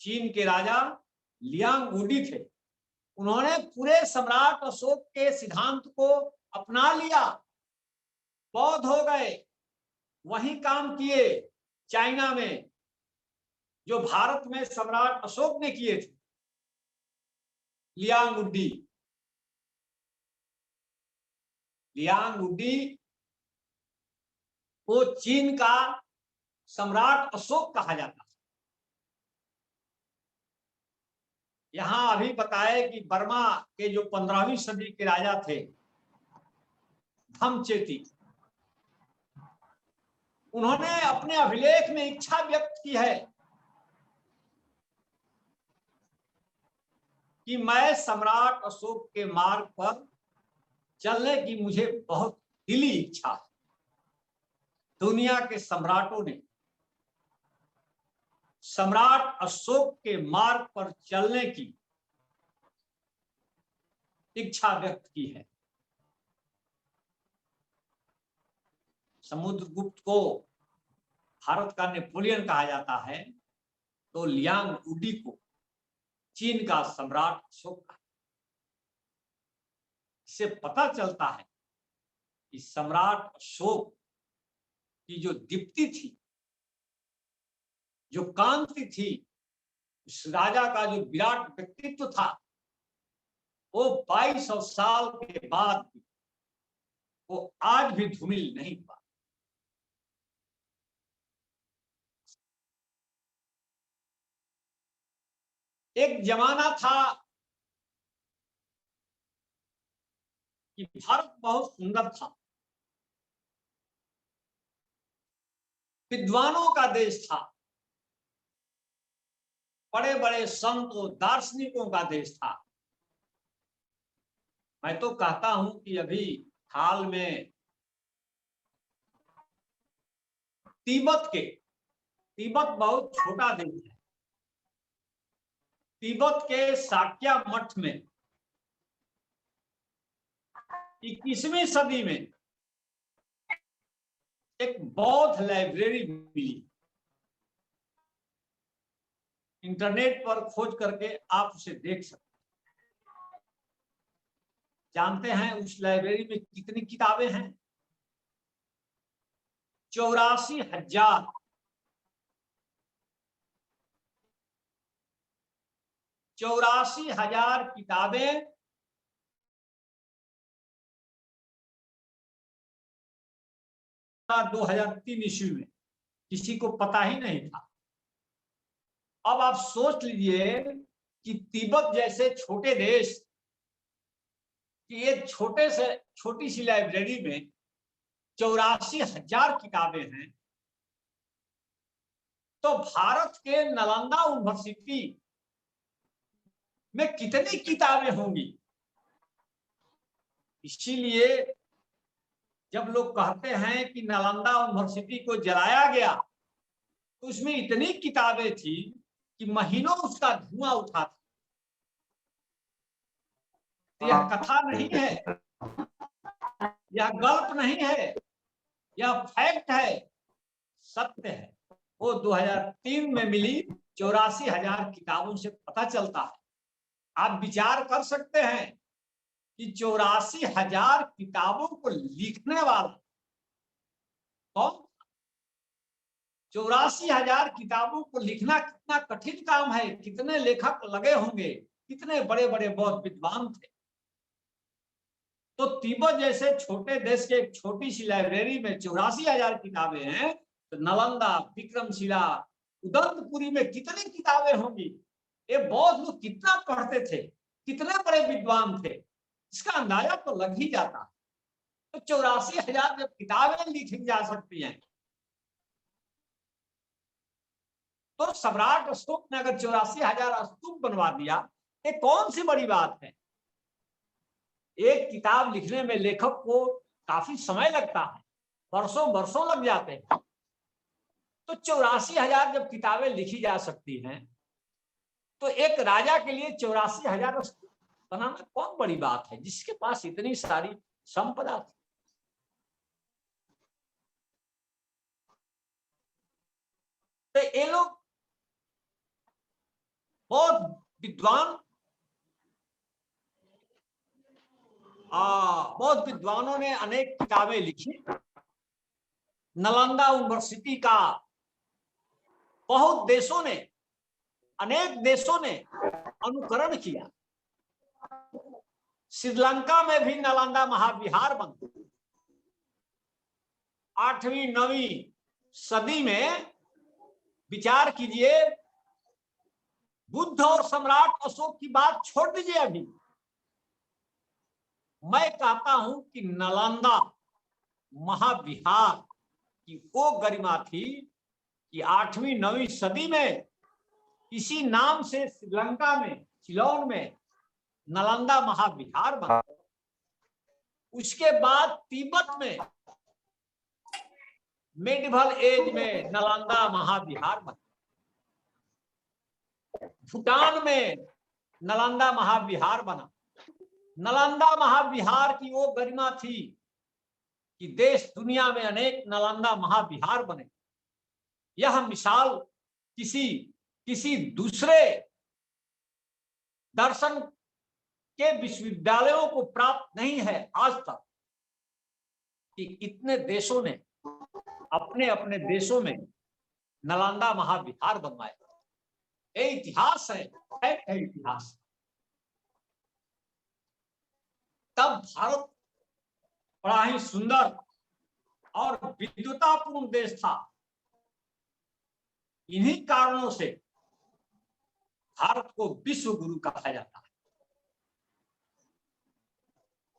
A: चीन के राजा लियांग वुडी थे। उन्होंने पूरे सम्राट अशोक के सिद्धांत को अपना लिया, बौद्ध हो गए, वही काम किए चाइना में जो भारत में सम्राट अशोक ने किए थे। लियांग वुडी को चीन का सम्राट अशोक कहा जाता है। यहां अभी बताए कि बर्मा के जो 15वीं सदी के राजा थे धम्मचेती, उन्होंने अपने अभिलेख में इच्छा व्यक्त की है कि मैं सम्राट अशोक के मार्ग पर चलने की मुझे बहुत दिली इच्छा है। दुनिया के सम्राटों ने सम्राट अशोक के मार्ग पर चलने की इच्छा व्यक्त की है। समुद्रगुप्त को भारत का नेपोलियन कहा जाता है, तो लियांग वुडी को चीन का सम्राट अशोक कहा। इससे पता चलता है कि सम्राट अशोक की जो दीप्ति थी, जो कांति थी, उस राजा का जो विराट व्यक्तित्व था, वो 2200 साल के बाद भी वो आज भी धूमिल नहीं हुआ। एक जमाना था कि भारत बहुत सुंदर था, विद्वानों का देश था, बड़े बड़े संतों दार्शनिकों का देश था। मैं तो कहता हूं कि अभी हाल में तिब्बत बहुत छोटा देश है, तिब्बत के साक्या मठ में 21वीं सदी में एक बौद्ध लाइब्रेरी मिली। इंटरनेट पर खोज करके आप उसे देख सकते हैं। जानते हैं उस लाइब्रेरी में कितनी किताबें हैं? 84,000 84,000 किताबें 2003 ईस्वी में, किसी को पता ही नहीं था। अब आप सोच लीजिए कि तिब्बत जैसे छोटे देश की एक छोटी सी लाइब्रेरी में 84,000 किताबें हैं, तो भारत के नालंदा यूनिवर्सिटी में कितनी किताबें होंगी। इसीलिए जब लोग कहते हैं कि नालंदा यूनिवर्सिटी को जलाया गया, तो उसमें इतनी किताबें थी कि महीनों उसका धुआं उठा था। यह कथा नहीं है, यह गल्प नहीं है, यह फैक्ट है, सत्य है। वो 2003 में मिली 84,000 किताबों से पता चलता है। आप विचार कर सकते हैं कि 84,000 किताबों को लिखने वाला कौन? 84,000 किताबों को लिखना कितना कठिन काम है, कितने लेखक लगे होंगे, कितने बड़े बड़े बहुत विद्वान थे। तो तिब्बत जैसे छोटे देश के एक छोटी सी लाइब्रेरी में 84,000 किताबें हैं, तो नालंदा, विक्रमशिला, उदंतपुरी में कितनी किताबें होंगी। ये बौद्ध लोग कितना पढ़ते थे, कितने बड़े विद्वान थे, इसका अंदाजा तो लग ही जाता। तो 84,000 जब किताबें लिखी जा सकती हैं, तो सम्राट अशोक ने अगर 84,000 स्तूप बनवा दिया, ये कौन सी बड़ी बात है। एक किताब लिखने में लेखक को काफी समय लगता है, वर्षों वर्षों लग जाते हैं। तो 84,000 जब किताबें लिखी जा सकती हैं, तो एक राजा के लिए 84,000 बनाना कौन बड़ी बात है, जिसके पास इतनी सारी संपदा थी। तो ये लोग बहुत विद्वान, बहुत विद्वानों ने अनेक किताबें लिखी। नालंदा यूनिवर्सिटी का बहुत देशों ने, अनेक देशों ने अनुकरण किया। श्रीलंका में भी नालंदा महाविहार बना। 8वीं 9वीं सदी में विचार कीजिए, बुद्ध और सम्राट अशोक की बात छोड़ दीजिए। अभी मैं कहता हूं कि नालंदा महाविहार की वो गरिमा थी कि 8वीं 9वीं सदी में इसी नाम से श्रीलंका में, सिलोन में नालंदा महाविहार बना। उसके बाद तिब्बत में मेडिवल एज में नालंदा महाविहार बना। भूटान में नालंदा महाविहार बना। नालंदा महाविहार की वो गरिमा थी कि देश दुनिया में अनेक नालंदा महाविहार बने। यह मिसाल किसी दूसरे दर्शन के विश्वविद्यालयों को प्राप्त नहीं है आज तक, कि इतने देशों ने अपने अपने देशों में नालंदा महाविहार बनवाए। ये इतिहास है, फैक्ट है इतिहास। तब भारत बड़ा ही सुंदर और विद्वतापूर्ण देश था। इन्हीं कारणों से भारत को विश्व गुरु कहा जाता है।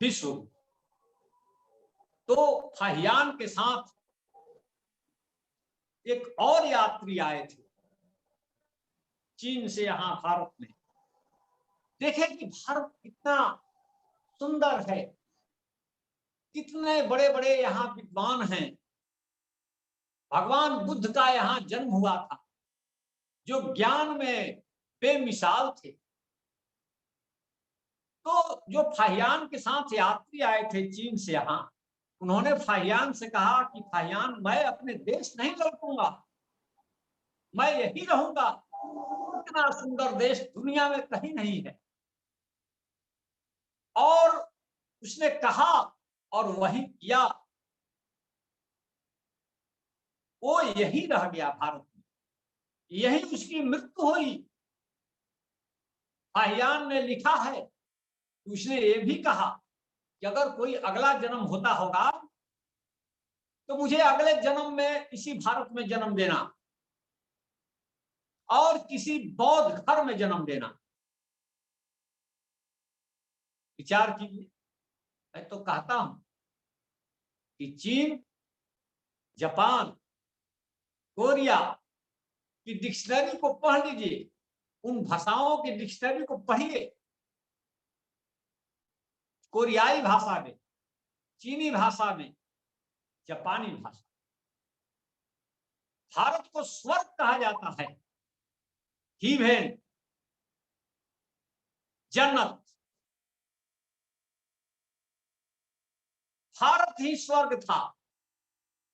A: विश्व गुरु। तो फाहियान के साथ एक और यात्री आए थे चीन से यहां भारत में। देखें कि भारत कितना सुंदर है, कितने बड़े बड़े यहाँ विद्वान हैं। भगवान बुद्ध का यहाँ जन्म हुआ था, जो ज्ञान में बेमिसाल थे। तो जो फाहियान के साथ यात्री आए थे चीन से यहाँ, उन्होंने फाहियान से कहा कि फाहियान, मैं अपने देश नहीं लौटूंगा, मैं यही रहूंगा। इतना सुंदर देश दुनिया में कहीं नहीं है। और उसने कहा और वही किया। वो यही रह गया भारत में, यही उसकी मृत्यु हुई। फाहियान ने लिखा है, उसने ये भी कहा कि अगर कोई अगला जन्म होता होगा तो मुझे अगले जन्म में इसी भारत में जन्म देना और किसी बौद्ध घर में जन्म देना। विचार कीजिए। मैं तो कहता हूं कि चीन, जापान, कोरिया की डिक्शनरी को पढ़ लीजिए, उन भाषाओं की डिक्शनरी को पढ़िए, कोरियाई भाषा में, चीनी भाषा में, जापानी भाषा। भारत को स्वर्ग कहा जाता है, हीवेन, जन्नत। भारत ही स्वर्ग था,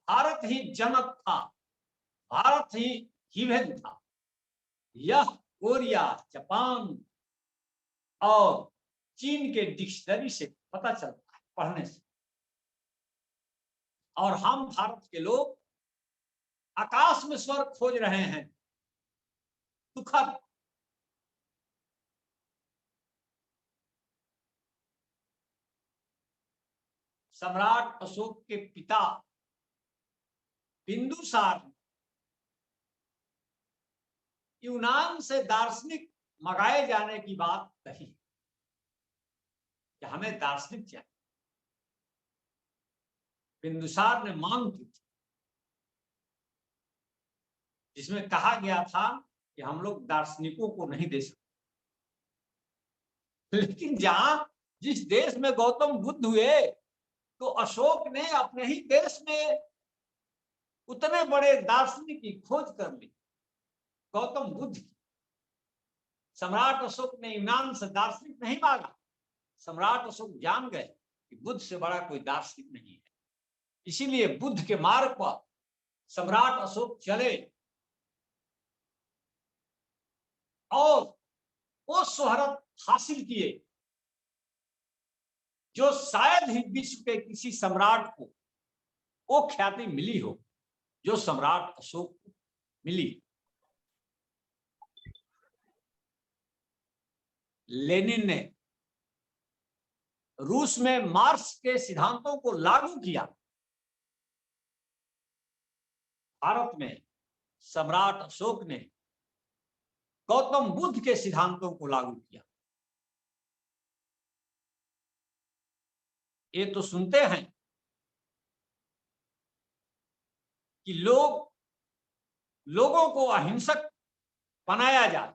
A: भारत ही जन्नत था, भारत ही हीवेन था। यह कोरिया, जापान और चीन के डिक्शनरी से पता चलता है, पढ़ने से। और हम भारत के लोग आकाश में स्वर्ग खोज रहे हैं। दुखद। सम्राट अशोक के पिता बिंदुसार यूनान से दार्शनिक मंगाए जाने की बात कही कि हमें दार्शनिक चाहिए। बिंदुसार ने मांग की थी, जिसमें कहा गया था कि हम लोग दार्शनिकों को नहीं दे सकते। लेकिन जिस देश में गौतम बुद्ध हुए, तो अशोक ने अपने ही देश में उतने बड़े दार्शनिक की खोज कर ली, गौतम बुद्ध की। सम्राट अशोक ने यूनान से दार्शनिक नहीं मांगा। सम्राट अशोक जान गए कि बुद्ध से बड़ा कोई दार्शनिक नहीं है। इसीलिए बुद्ध के मार्ग पर सम्राट अशोक चले और वो शोहरत हासिल किए जो शायद ही विश्व के किसी सम्राट को वो ख्याति मिली हो जो सम्राट अशोक को मिली। लेनिन ने रूस में मार्क्स के सिद्धांतों को लागू किया। भारत में सम्राट अशोक ने गौतम बुद्ध के सिद्धांतों को लागू किया। ये तो सुनते हैं कि लोगों को अहिंसक बनाया जाए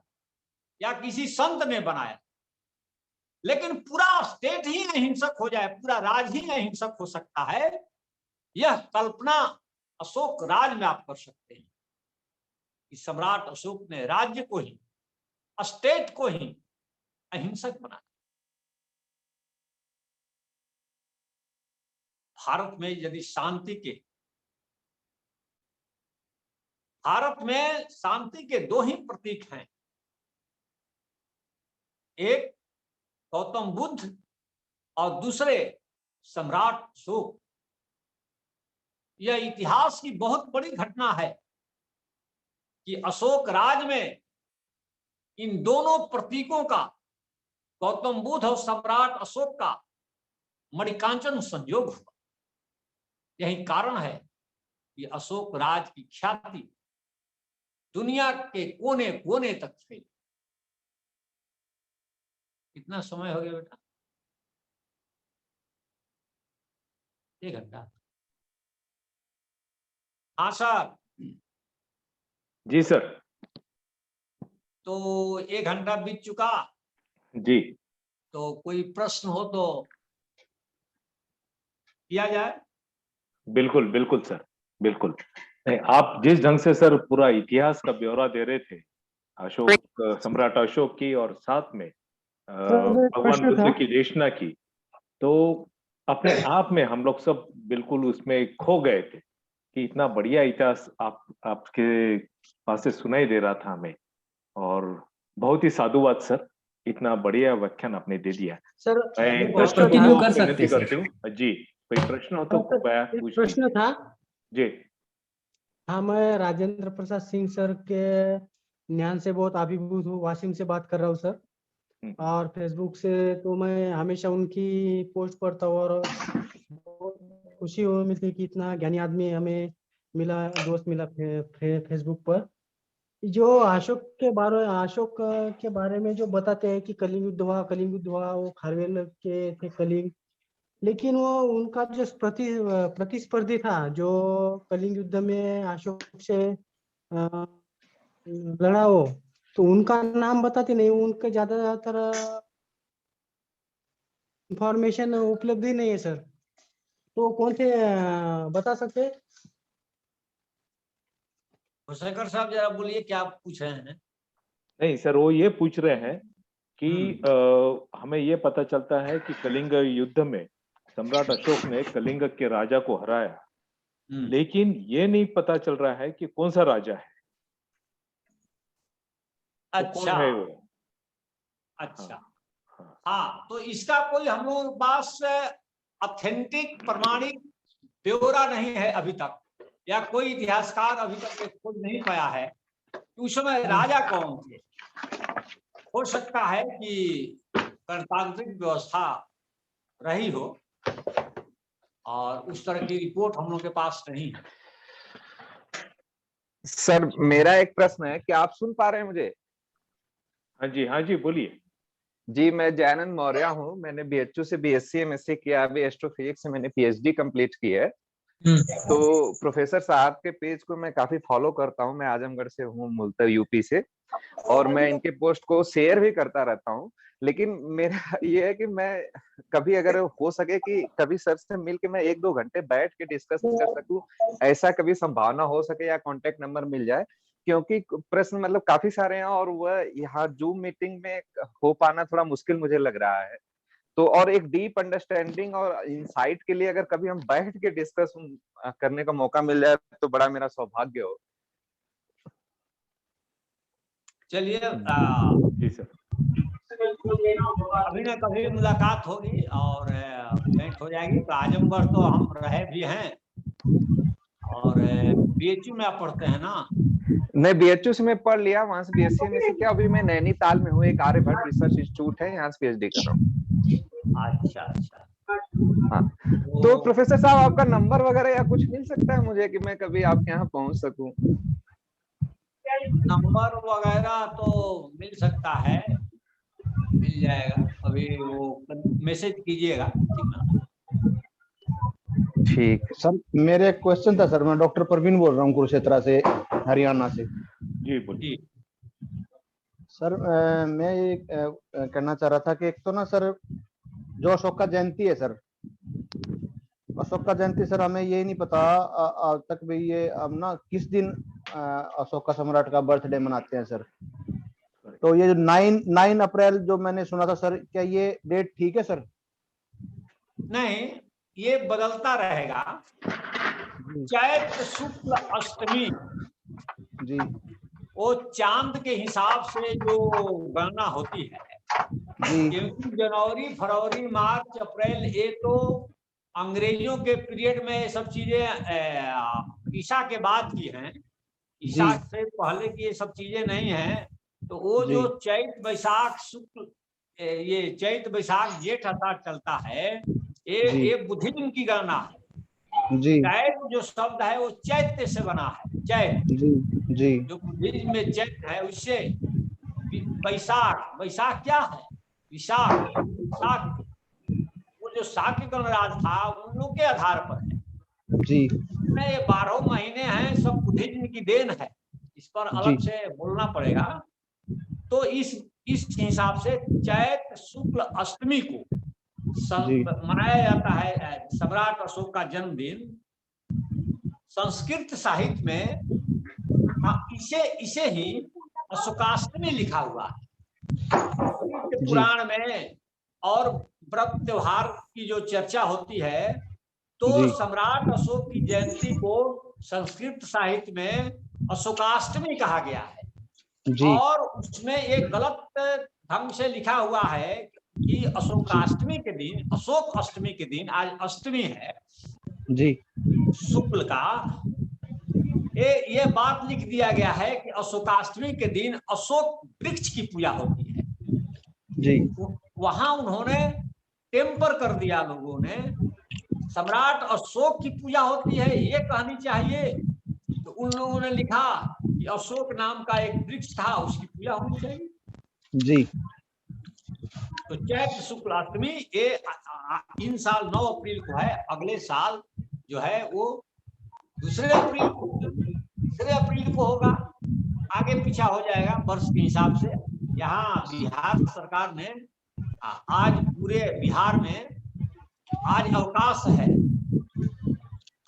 A: या किसी संत ने बनाया, लेकिन पूरा स्टेट ही अहिंसक हो जाए, पूरा राज ही अहिंसक हो सकता है, यह कल्पना अशोक राज में आप कर सकते हैं कि सम्राट अशोक ने राज्य को ही, स्टेट को ही अहिंसक बनाया। भारत में यदि शांति के दो ही प्रतीक हैं, एक गौतम बुद्ध और दूसरे सम्राट अशोक। यह इतिहास की बहुत बड़ी घटना है कि अशोक राज में इन दोनों प्रतीकों का, गौतम बुद्ध और सम्राट अशोक का मणिकांचन संयोग हुआ। यही कारण है कि अशोक राज की ख्याति दुनिया के कोने कोने तक फैली। कितना समय हो गया बेटा? 1 घंटा। हाँ सर।
B: जी सर।
A: तो 1 घंटा बीत चुका
B: जी।
A: तो कोई प्रश्न हो तो किया जाए।
B: बिल्कुल बिल्कुल सर, बिल्कुल। आप जिस ढंग से सर पूरा इतिहास का ब्यौरा दे रहे थे अशोक, सम्राट अशोक की, और साथ में भगवान बुद्ध की देशना की, तो अपने आप में हम लोग सब बिल्कुल उसमें खो गए थे कि इतना बढ़िया इतिहास आपके पास से सुनाई दे रहा था हमें। और बहुत ही साधुवाद सर, इतना बढ़िया व्याख्यान आपने दे दिया
C: सर।
B: मैं
C: कंटिन्यू कर सकते हैं
B: करती हूँ जी। कोई प्रश्न हो तो कृपया पूछिए।
C: प्रश्न था
B: जी।
C: हाँ, मैं राजेंद्र प्रसाद सिंह सर के ज्ञान से बहुत अभिभूत हूँ। वाशिम से बात कर रहा हूँ सर। और फेसबुक से तो मैं हमेशा उनकी पोस्ट पढ़ता हूँ और बहुत खुशी हो मिलती है कि इतना ज्ञानी आदमी हमें मिला, दोस्त मिला फेसबुक पर। जो अशोक के बारे में जो बताते हैं कि कलिंग युद्ध हुआ, वो खारवेल के थे कलिंग। लेकिन वो उनका जो प्रतिस्पर्धी था, जो कलिंग युद्ध में अशोक से अ, लड़ा हो, तो उनका नाम बताते नहीं, उनके ज्यादातर इंफॉर्मेशन उपलब्ध ही नहीं है सर। तो कौन थे बता सकते हैं?
A: हुसैकर साहब जरा बोलिए क्या आप पूछ रहे हैं।
B: नहीं सर, वो ये पूछ रहे हैं कि हमें ये पता चलता है कि कलिंग युद्ध में सम्राट अशोक ने कलिंग के राजा को हराया, लेकिन ये नहीं पता चल रहा है कि कौन सा राजा है। तो
A: अच्छा,
B: कौन है वो?
A: अच्छा। हाँ, तो इसका कोई हम लोगों के पास ऑथेंटिक प्रमाणिक ब्यौरा नहीं है अभी तक, या कोई इतिहासकार अभी तक खोज नहीं पाया है कि उस समय राजा कौन थे। हो सकता है कि गणतांत्रिक व्यवस्था रही हो और उस तरह की रिपोर्ट हम लोग के पास नहीं है।
D: सर मेरा एक प्रश्न है, क्या आप सुन पा रहे हैं मुझे?
B: हाँ जी बोलिए।
D: जी, मैं जयानंद मौर्य हूँ। मैंने बीएचयू से बीएससी एमएससी किया, अभी एस्ट्रोफिजिक्स से मैंने पीएचडी कंप्लीट की है। तो प्रोफेसर साहब के पेज को मैं काफी फॉलो करता हूँ। मैं आजमगढ़ से हूँ, मूलतः यूपी से, और मैं इनके पोस्ट को शेयर भी करता रहता हूँ। लेकिन मेरा ये है कि मैं कभी अगर हो सके कि कभी सर से मिल के मैं 1-2 घंटे बैठ के डिस्कस कर सकूं, ऐसा कभी संभावना हो सके या कांटेक्ट नंबर मिल जाए, क्योंकि प्रश्न मतलब काफी सारे हैं और वह यहाँ जूम मीटिंग में हो पाना थोड़ा मुश्किल मुझे लग रहा है। तो और एक डीप अंडरस्टैंडिंग और इंसाइट के लिए अगर कभी हम बैठ के डिस्कस करने का मौका मिल जाए तो बड़ा मेरा सौभाग्य हो।
A: चलिए,
B: जी सर,
A: अभी ना कभी मुलाकात होगी और भेंट हो जाएगी। तो आजमगढ़ तो हम रहे भी हैं, और बीएचयू में आप पढ़ते हैं ना?
D: नहीं, बीएचयू से मैं पढ़ लिया, वहां से बीएससी एमएससी किया। अभी मैं नैनीताल में हूँ, एक आर्यभट्ट रिसर्च इंस्टीट्यूट है, यहाँ से पीएचडी कर रहा हूँ।
A: अच्छा अच्छा।
D: हाँ, तो प्रोफेसर साहब आपका नंबर वगैरह या कुछ मिल सकता है मुझे कि मैं कभी आपके यहाँ पहुंच सकूं?
A: नंबर वगैरह तो मिल सकता है, मिल जाएगा। अभी वो मैसेज कीजिएगा, ठीक ना?
D: ठीक
E: सर, मेरे एक क्वेश्चन था सर। मैं डॉक्टर प्रवीण बोल रहा हूँ कुरुक्षेत्र से, हरियाणा से।
B: जी बोलिए।
E: सर मैं ये कहना चाह रहा था कि एक तो ना सर, जो अशोक का जयंती है सर, अशोक का जयंती सर हमें ये नहीं पता आज तक भी ये अब ना किस दिन अशोक का सम्राट का बर्थडे मनाते हैं सर। तो ये जो 9 अप्रैल जो मैंने सुना था सर, क्या ये डेट ठीक है सर?
A: नहीं, ये बदलता रहेगा। चैत्र शुक्ल अष्टमी
E: जी,
A: वो चांद के हिसाब से जो गणना होती है,
E: जी,
A: क्योंकि जनवरी फरवरी मार्च अप्रैल ये तो अंग्रेजों के पीरियड में ये सब चीजें ईसा के बाद की हैं, ईसा से पहले की ये सब चीजें नहीं हैं। तो वो जो चैत बैसाख शुक्ल, ये चैत बैसाख जेठ अषाढ़ चलता है, ये बुद्धिज्म की गणना है।
E: जी,
A: चैत जो शब्द है वो चैत्य से बना है। चैत
E: जी, जी,
A: जो बुद्धिज्म में चैत है, उससे बैसाख, बैसाख क्या है? विशाख, शाक, वो जो शाक्य गणराज था उन लोग के आधार पर है
E: जी,
A: में। ये 12 महीने हैं, सब बुद्धिज्म की देन है, इस पर अलग से बोलना पड़ेगा। तो इस हिसाब से चैत शुक्ल अष्टमी को मनाया जाता है सम्राट अशोक का जन्मदिन। संस्कृत साहित्य में इसे ही अशोकाष्टमी लिखा हुआ है। पुराण में और व्रत त्योहार की जो चर्चा होती है, तो सम्राट अशोक की जयंती को संस्कृत साहित्य में अशोकाष्टमी कहा गया है। और उसमें एक गलत ढंग से लिखा हुआ है कि अशोकाष्टमी के दिन, अशोक अष्टमी के दिन, आज अष्टमी है जी शुक्ल का, ये बात लिख दिया गया है कि अशोकाष्टमी के दिन अशोक वृक्ष की पूजा होती है
E: जी।
A: वहां उन्होंने टेम्पर कर दिया, लोगों ने सम्राट अशोक की पूजा होती है ये कहनी चाहिए, तो उन लोगों ने लिखा कि अशोक नाम का एक वृक्ष था उसकी पूजा होनी चाहिए
E: जी।
A: तो चैत्र शुक्ल अष्टमी ये इन साल 9 अप्रैल को है, अगले साल जो है वो 2 अप्रैल को होगा, आगे पीछा हो जाएगा वर्ष के हिसाब से। यहाँ बिहार सरकार ने आज पूरे बिहार में आज अवकाश है,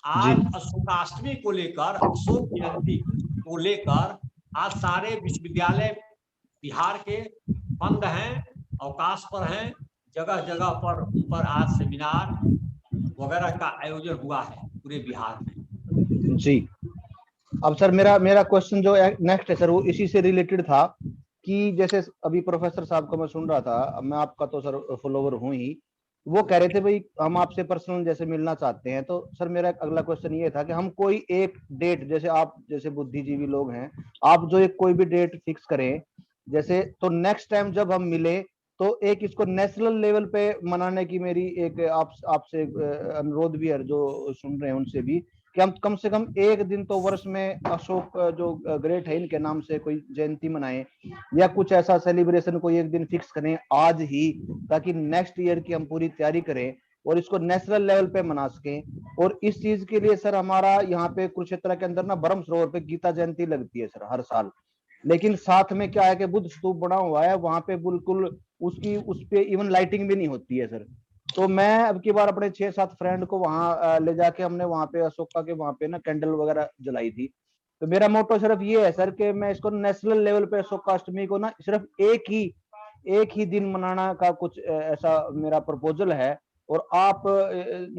A: आज अशोकाष्टमी को लेकर, अशोक जयंती को लेकर आज सारे विश्वविद्यालय बिहार के बंद हैं, अवकाश पर हैं, जगह जगह पर आज सेमिनार वगैरह का आयोजन हुआ है पूरे बिहार में।
E: जी। अब सर मेरा क्वेश्चन जो नेक्स्ट है सर वो इसी से रिलेटेड था कि जैसे अभी प्रोफेसर साहब को मैं सुन रहा था, मैं आपका तो सर फॉलोवर हूँ ही, वो कह रहे थे भाई हम आपसे पर्सनल जैसे मिलना चाहते हैं, तो सर मेरा अगला क्वेश्चन ये था कि हम कोई एक डेट, जैसे आप जैसे बुद्धिजीवी लोग हैं, आप जो एक कोई भी डेट फिक्स करें जैसे, तो नेक्स्ट टाइम जब हम मिले तो एक इसको नेशनल लेवल पे मनाने की मेरी एक आपसे अनुरोध भी है, जो सुन रहे हैं उनसे भी, कि हम कम से कम एक दिन तो वर्ष में अशोक जो ग्रेट है इनके नाम से कोई जयंती मनाएं या कुछ ऐसा सेलिब्रेशन कोई एक दिन फिक्स करें आज ही, ताकि नेक्स्ट ईयर की हम पूरी तैयारी करें और इसको नेशनल लेवल पे मना सकें। और इस चीज के लिए सर हमारा यहाँ पे कुरुक्षेत्र के अंदर ना ब्रह्म सरोवर पे गीता जयंती लगती है सर हर साल, लेकिन साथ में क्या है कि बुद्ध स्तूप बना हुआ है वहां पे, बिल्कुल उसकी उस पे इवन लाइटिंग भी नहीं होती है सर। तो मैं अब की बार अपने 6-7 फ्रेंड को वहां ले जाके हमने वहां पे अशोका के वहां पे ना कैंडल वगैरह जलाई थी। तो मेरा मोटो सिर्फ ये है सर कि मैं इसको नेशनल लेवल पे अशोकाष्टमी को ना सिर्फ एक ही दिन मनाना का कुछ ऐसा मेरा प्रपोजल है, और आप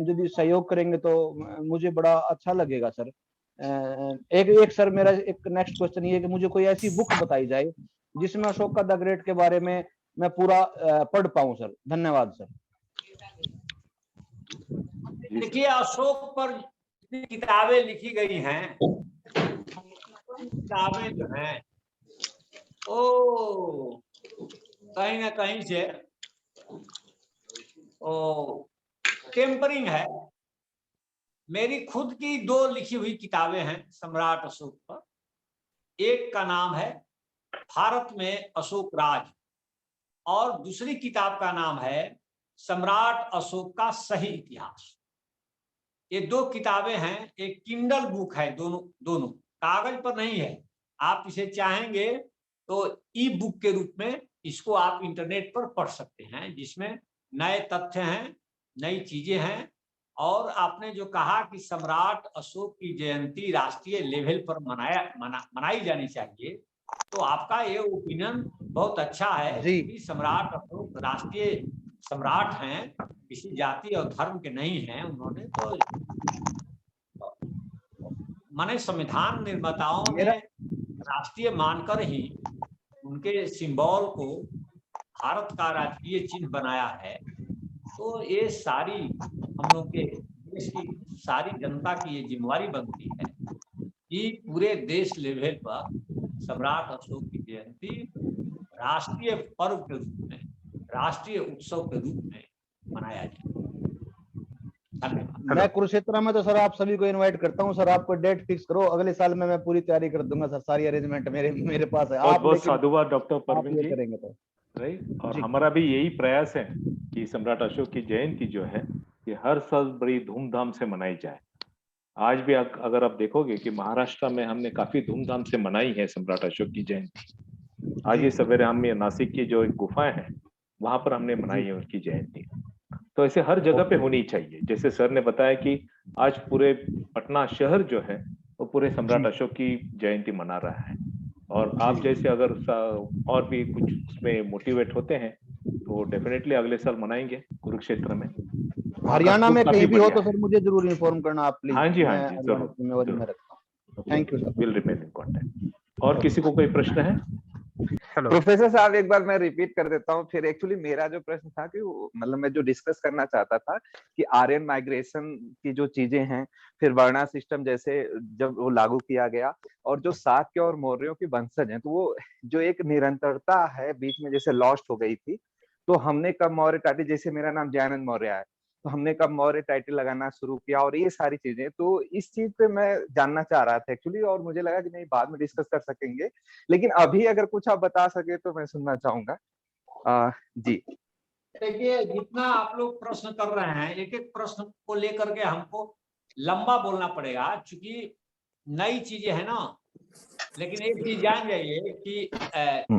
E: यदि सहयोग करेंगे तो मुझे बड़ा अच्छा लगेगा सर। एक सर मेरा एक नेक्स्ट क्वेश्चन ये है कि मुझे कोई ऐसी बुक बताई जाए जिसमें अशोका द ग्रेट के बारे में मैं पूरा पढ़ पाऊं सर। धन्यवाद सर।
A: देखिए अशोक पर किताबें लिखी गई हैं, किताबें जो हैं ओ कहीं ना कहीं से टेम्परिंग है। मेरी खुद की 2 लिखी हुई किताबें हैं सम्राट अशोक पर। एक का नाम है भारत में अशोक राज और दूसरी किताब का नाम है सम्राट अशोक का सही इतिहास। ये 2 किताबें हैं, एक किंडल बुक है, दोनों कागज पर नहीं है। आप इसे चाहेंगे तो ई बुक के रूप में इसको आप इंटरनेट पर पढ़ सकते हैं, जिसमें नए तथ्य हैं, नई चीजें हैं। और आपने जो कहा कि सम्राट अशोक की जयंती राष्ट्रीय लेवल पर मनाई जानी चाहिए, तो आपका ये ओपिनियन बहुत अच्छा है कि सम्राट अशोक राष्ट्रीय सम्राट हैं, किसी जाति और धर्म के नहीं हैं। उन्होंने तो माने संविधान निर्माताओं ने राष्ट्रीय मानकर ही उनके सिंबल को भारत का राजकीय चिन्ह बनाया है। तो ये सारी हम लोग के देश की सारी जनता की ये जिम्मेवारी बनती है कि पूरे देश लेवल पर सम्राट अशोक की जयंती राष्ट्रीय पर्व के रूप में, राष्ट्रीय उत्सव के रूप में मनाया जाए।
E: मैं कुरुक्षेत्र में तो सर आप सभी को इनवाइट करता हूं सर, आपको डेट फिक्स करो, अगले साल में मैं पूरी तैयारी कर दूंगा सर, सारी अरेंजमेंट मेरे पास है। आप
B: बहुत साधुवाद डॉक्टर परवीन जी,
E: करेंगे तो
B: राइट। और हमारा भी यही प्रयास है कि सम्राट अशोक की जयंती जो है ये हर साल बड़ी धूमधाम से मनाई जाए। आज भी अगर आप देखोगे कि महाराष्ट्र में हमने काफी धूमधाम से मनाई है सम्राट अशोक की जयंती। आज ही सवेरे हम नासिक की जो एक गुफाएं हैं वहां पर हमने मनाई है उनकी जयंती। तो ऐसे हर जगह पे होनी चाहिए। जैसे सर ने बताया कि आज पूरे पटना शहर जो है वो पूरे सम्राट अशोक की जयंती मना रहा है, और आप जैसे अगर और भी कुछ उसमें मोटिवेट होते हैं तो डेफिनेटली अगले साल मनाएंगे कुरुक्षेत्र में।
E: हरियाणा में कहीं भी हो तो सर मुझे जरूर इन्फॉर्म करना आप प्लीज।
B: हाँ जी जरूर।
E: Thank you sir,
B: will remain in contact. और किसी को कोई प्रश्न है?
D: प्रोफेसर साहब एक बार मैं रिपीट कर देता हूँ फिर। एक्चुअली मेरा जो प्रश्न था कि मतलब मैं जो डिस्कस करना चाहता था कि आर्यन माइग्रेशन की जो चीजें हैं, फिर वर्णा सिस्टम जैसे जब वो लागू किया गया, और जो शाक्य और मौर्यों की वंशज हैं, तो वो जो एक निरंतरता है बीच में जैसे लॉस्ट हो गई थी, तो हमने कब मौर्य टाइटल, जैसे मेरा नाम जयानंद मौर्य है, तो हमने कब मौर्य टाइटल लगाना शुरू किया, और ये सारी चीजें, तो इस चीज पे मैं जानना चाह रहा था एक्चुअली, और मुझे लगा कि नहीं बाद में डिस्कस कर सकेंगे, लेकिन अभी अगर कुछ आप बता सके तो मैं सुनना चाहूंगा। जी
A: देखिए, जितना आप लोग प्रश्न कर रहे हैं, एक एक प्रश्न को लेकर के हमको लंबा बोलना पड़ेगा, क्योंकि नई चीजें है ना। लेकिन एक चीज जान जाइए कि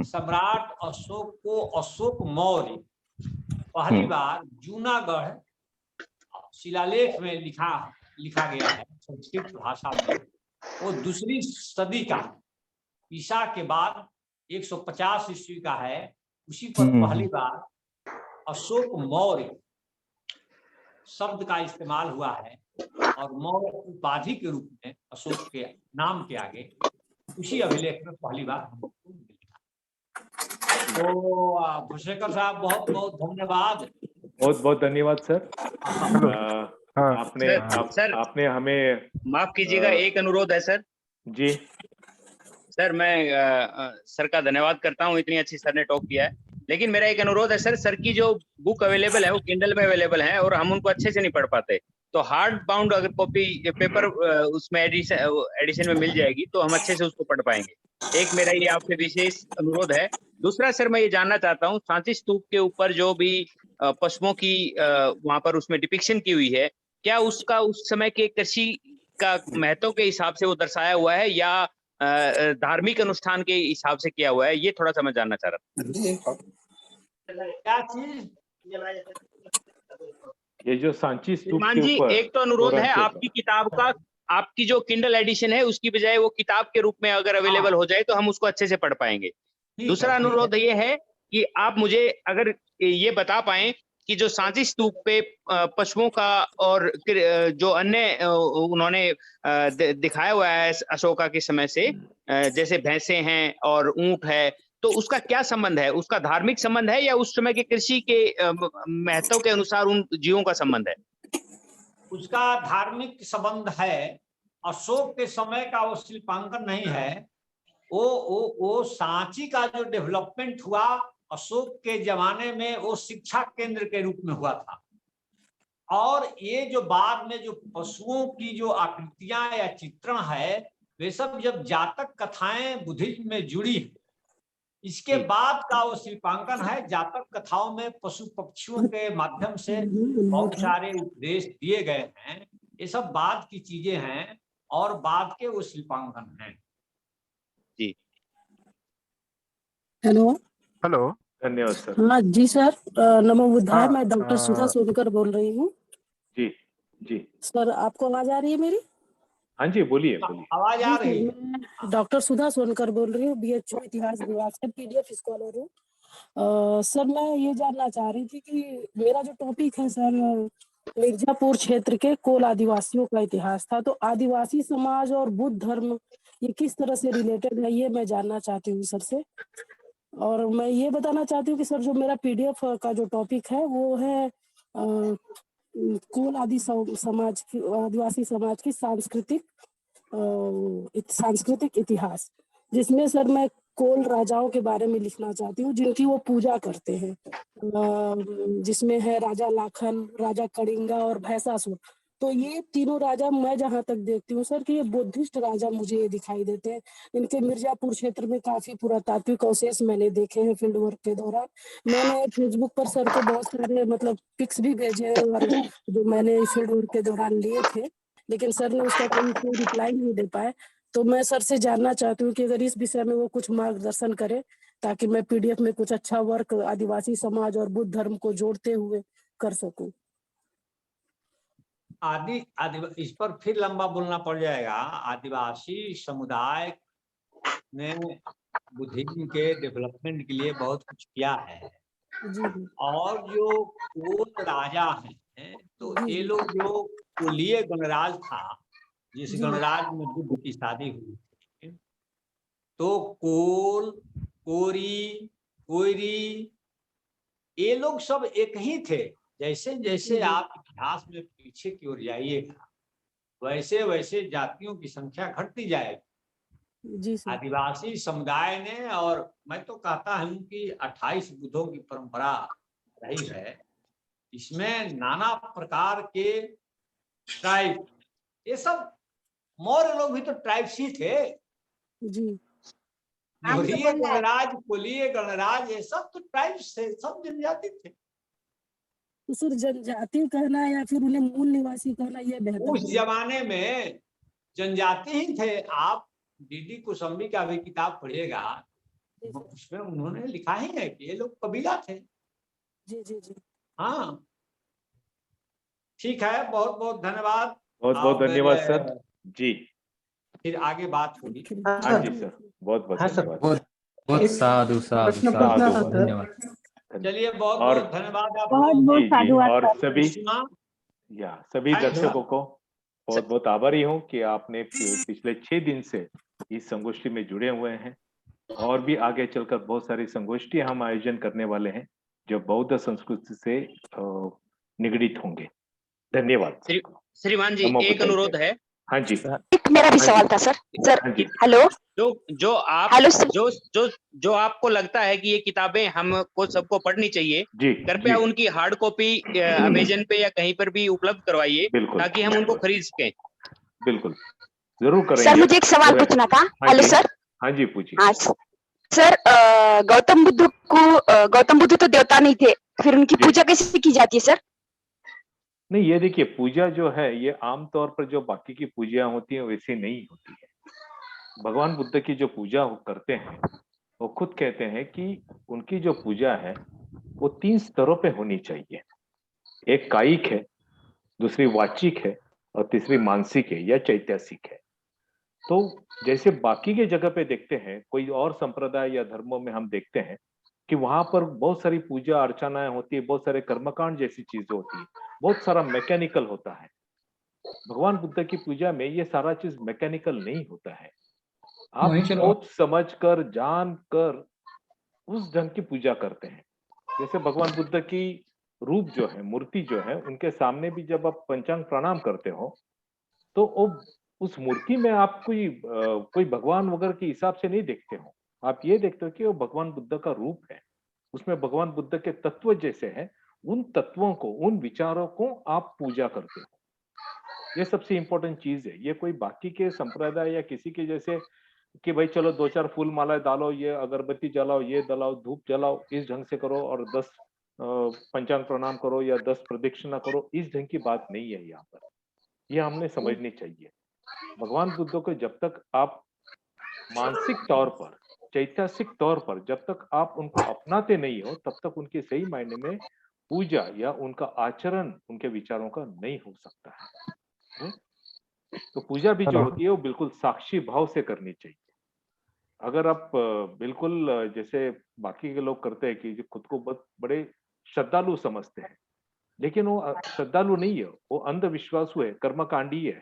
A: सम्राट अशोक को अशोक मौर्य पहली बार जूनागढ़ शिलालेख में लिखा गया है संस्कृत भाषा में। वो दूसरी सदी का ईसा के बाद 150 ईस्वी का है। उसी पर पहली बार अशोक मौर्य शब्द का इस्तेमाल हुआ है, और मौर्य उपाधि के रूप में अशोक के नाम के आगे उसी अभिलेख में पहली बार हमको मिला। तो भूषेकर साहब बहुत बहुत धन्यवाद।
B: बहुत बहुत धन्यवाद सर। आपने हमें
F: माफ कीजिएगा, एक अनुरोध है सर।
B: जी
F: सर, मैं सर का धन्यवाद करता हूँ, इतनी अच्छी सर ने टॉक किया है, लेकिन मेरा एक अनुरोध है सर की जो बुक अवेलेबल है वो किंडल में अवेलेबल है और हम उनको अच्छे से नहीं पढ़ पाते, तो हार्ड बाउंड अगर कॉपी पेपर उसमें एडिशन में मिल जाएगी तो हम अच्छे से उसको पढ़ पाएंगे। एक मेरा ये आपसे विशेष अनुरोध है। दूसरा सर, मैं ये जानना चाहता हूँ, सांची स्तूप के ऊपर जो भी पशुओं की वहां पर उसमें डिपिक्शन की हुई है, क्या उसका उस समय के कृषि का महत्व के हिसाब से वो दर्शाया हुआ है या धार्मिक अनुष्ठान के हिसाब से किया हुआ है? ये थोड़ा सा मैं जानना चाह रहा था।
A: क्या चीज?
B: ये जो सांची स्तूप
F: श्रीमान
B: के
F: जी,
B: ऊपर
F: एक तो अनुरोध है आपकी किताब का, आपकी जो किंडल एडिशन है उसकी बजाय वो किताब के रूप में अगर अवेलेबल हो जाए तो हम उसको अच्छे से पढ़ पाएंगे। दूसरा अनुरोध ये है कि आप मुझे अगर ये बता पाएं कि जो सांची स्तूप पे पशुओं का और जो अन्य उन्होंने दिखाया हुआ है अशोका के समय से, जैसे भैंसे हैं और ऊंट है, तो उसका क्या संबंध है? उसका धार्मिक संबंध है या उस समय के कृषि के महत्व के अनुसार उन जीवों का संबंध है?
A: उसका धार्मिक संबंध है। अशोक के समय का वो शिल्पांकन नहीं है। वो सांची का जो डेवलपमेंट हुआ अशोक के जमाने में, वो शिक्षा केंद्र के रूप में हुआ था। और ये जो बाद में जो पशुओं की जो आकृतियां या चित्रण है, वे सब जब जातक कथाएं बुद्धिज्म में जुड़ी, इसके बाद का वो शिल्पांकन है। जातक कथाओं में पशु पक्षियों के माध्यम से बहुत सारे उपदेश दिए गए हैं। ये सब बाद की चीजें हैं और बाद के वो शिल्पांकन हैं।
F: जी,
G: हेलो
B: धन्यवाद सर।
G: हाँ जी सर, नमो बुद्धाय। मैं डॉक्टर सुधा सोनकर बोल रही हूँ।
B: जी जी
G: सर, आपको आवाज आ रही है मेरी?
B: हाँ जी, बोलिए बोलिए।
A: आवाज आ रही है।
G: मैं डॉक्टर सुधा सोनकर बोल रही हूँ, बीएचयू इतिहास विभाग से पीडीएफ स्कॉलर हूँ। सर, मैं ये जानना चाह रही थी कि मेरा जो टॉपिक है सर, मिर्जापुर क्षेत्र के कोल आदिवासियों का इतिहास था, तो आदिवासी समाज और बुद्ध धर्म ये किस तरह से रिलेटेड है, ये मैं जानना चाहती हूँ सर से। और मैं ये बताना चाहती हूँ कि सर, जो मेरा पीडीएफ का जो टॉपिक है वो है कोल समाज की, आदिवासी समाज की सांस्कृतिक इतिहास, जिसमें सर मैं कोल राजाओं के बारे में लिखना चाहती हूँ जिनकी वो पूजा करते हैं, जिसमें है राजा लाखन, राजा कलिंगा और भैंसासुर। तो ये तीनों राजा मैं जहाँ तक देखती हूँ सर कि ये बुद्धिस्ट राजा मुझे ये दिखाई देते हैं। इनके मिर्जापुर क्षेत्र में काफी पुरातात्विक अवशेष मैंने देखे हैं फील्ड वर्क के दौरान। मैंने फेसबुक पर सर को बहुत सारे मतलब पिक्स भी भेजे हैं और जो मैंने फील्ड वर्क के दौरान लिए थे, लेकिन सर ने उसका कोई रिप्लाई नहीं दे पाए। तो मैं सर से जानना चाहती हूँ कि अगर इस विषय में वो कुछ मार्गदर्शन करे ताकि मैं पीडीएफ में कुछ अच्छा वर्क आदिवासी समाज और बुद्ध धर्म को जोड़ते हुए कर सकूं।
A: इस पर फिर लंबा बोलना पड़ जाएगा। आदिवासी समुदाय ने बुद्धिज्म के डेवलपमेंट के लिए बहुत कुछ किया है।
G: जी।
A: और जो कोल राजा हैं, तो ये लोग जो कुलीय गणराज था, जिस गणराज में बुद्ध की शादी हुई थी, तो कोल कोरी, कोयरी, ये लोग सब एक ही थे। जैसे जैसे आप इतिहास में पीछे की ओर जाइएगा, वैसे वैसे जातियों की संख्या घटती जाएगी।
G: जी सर।
A: आदिवासी समुदाय ने, और मैं तो कहता हूं कि 28 बुद्धों की परंपरा रही है, इसमें नाना प्रकार के ट्राइब, ये सब मौर्य लोग भी तो ट्राइब्स ही थे।
G: जी।
A: बोलिए गणराज, बोलिए गणराज, ये सब तो ट्राइब्स थे, सब जनजाति थे।
G: तो सर जनजाति कहना या फिर उन्हें मूल निवासी कहना ये बेहतर
A: उस
G: होगा?
A: जमाने में जनजाति ही थे। आप डीडी कोसंबी का भी किताब पढ़िएगा, उसमें उन्होंने लिखा ही है कि ये लोग कबीला थे।
G: जी जी जी।
A: हाँ, ठीक है, बहुत बहुत धन्यवाद।
B: बहुत बहुत
A: अब,
B: धन्यवाद सर जी।
A: फिर आगे बात होगी।
B: हाँ जी सर, बहुत बहुत
C: हाँ सर।
B: धन्यवाद।
H: बहुत साधु साधु
C: प्रश्न
H: साधु
C: पूछना था
H: बहुत
C: सर।
H: धन्यवाद।
A: चलिए, बहुत
B: और
A: बहुत धन्यवाद आप
G: बहुत
A: लोगों
G: बहुत
B: जी जी,
G: साधुवाद
B: और
G: सर।
B: सभी
A: सुना।
B: सभी
A: Thank you.
B: दर्शकों को बहुत बहुत आभारी हूँ कि आपने पिछले 6 दिन से इस संगोष्ठी में जुड़े हुए हैं। और भी आगे चलकर बहुत सारी संगोष्ठी हम आयोजन करने वाले हैं जो बौद्ध संस्कृति से निगडित होंगे। धन्यवाद।
F: श्रीमान जी,
B: नमो
F: एक
B: बुद्धाय।
F: अनुरोध है।
B: हाँ जी,
I: मेरा भी
B: हाँ
I: सवाल
B: जी।
I: था सर। सर
B: हाँ जी,
I: हेलो।
F: जो आप
I: हेलो सर।
F: जो आपको लगता है कि ये किताबें हमको सबको पढ़नी चाहिए,
B: जी
F: कृपया
B: जी,
F: उनकी हार्ड कॉपी अमेजन पे या कहीं पर भी उपलब्ध करवाइए,
B: बिल्कुल
F: ताकि हम उनको
B: बिल्कुल
F: खरीद सकें।
B: बिल्कुल, जरूर
I: सर
B: करेंगे।
I: मुझे एक सवाल पूछना था।
B: हाँ
I: हेलो
B: जी,
I: सर।
B: हाँ जी, पूछिए।
I: हाँ सर, गौतम बुद्ध तो देवता नहीं थे, फिर उनकी
B: जी।
I: पूजा कैसे की जाती है सर?
B: नहीं, ये देखिए, पूजा जो है ये आमतौर पर जो बाकी की पूजा होती है वैसी नहीं होती है। भगवान बुद्ध की जो पूजा वो करते हैं, वो खुद कहते हैं कि उनकी जो पूजा है वो 3 स्तरों पे होनी चाहिए। एक कायिक है, दूसरी वाचिक है और तीसरी मानसिक है या चैतसिक है। तो जैसे बाकी के जगह पे देखते हैं, कोई और संप्रदाय या धर्मों में हम देखते हैं कि वहां पर बहुत सारी पूजा अर्चनाएं होती है, बहुत सारे कर्मकांड जैसी चीजें होती है, बहुत सारा मैकेनिकल होता है। भगवान बुद्ध की पूजा में ये सारा चीज मैकेनिकल नहीं होता है। आप सोच समझ कर, जान कर उस ढंग की पूजा करते हैं। जैसे भगवान बुद्ध की रूप जो है, मूर्ति जो है, उनके सामने भी जब आप पंचांग प्रणाम करते हो तो वो उस मूर्ति में आप कोई भगवान वगैरह के हिसाब से नहीं देखते हो। आप ये देखते हो कि वो भगवान बुद्ध का रूप है, उसमें भगवान बुद्ध के तत्व जैसे हैं, उन तत्वों को, उन विचारों को आप पूजा करते हो। ये सबसे इंपॉर्टेंट चीज है। ये कोई बाकी के संप्रदाय या किसी के जैसे कि भाई चलो 2-4 फूल मालाएं डालो, ये अगरबत्ती जलाओ, ये जलाओ, धूप जलाओ, इस ढंग से करो और 10 पंचांग प्रणाम करो या 10 प्रदक्षिणा करो, इस ढंग की बात नहीं है यहाँ पर। ये हमने समझनी चाहिए। भगवान बुद्ध को जब तक आप मानसिक तौर पर, चैतसिक तौर पर जब तक आप उनको अपनाते नहीं हो, तब तक उनके सही मायने में पूजा या उनका आचरण उनके विचारों का नहीं हो सकता है। तो पूजा भी जो होती है वो बिल्कुल साक्षी भाव से करनी चाहिए। अगर आप बिल्कुल जैसे बाकी के लोग करते हैं कि जो खुद को बहुत बड़े श्रद्धालु समझते हैं, लेकिन वो श्रद्धालु नहीं है, वो अंधविश्वासु है, कर्मकांडी है।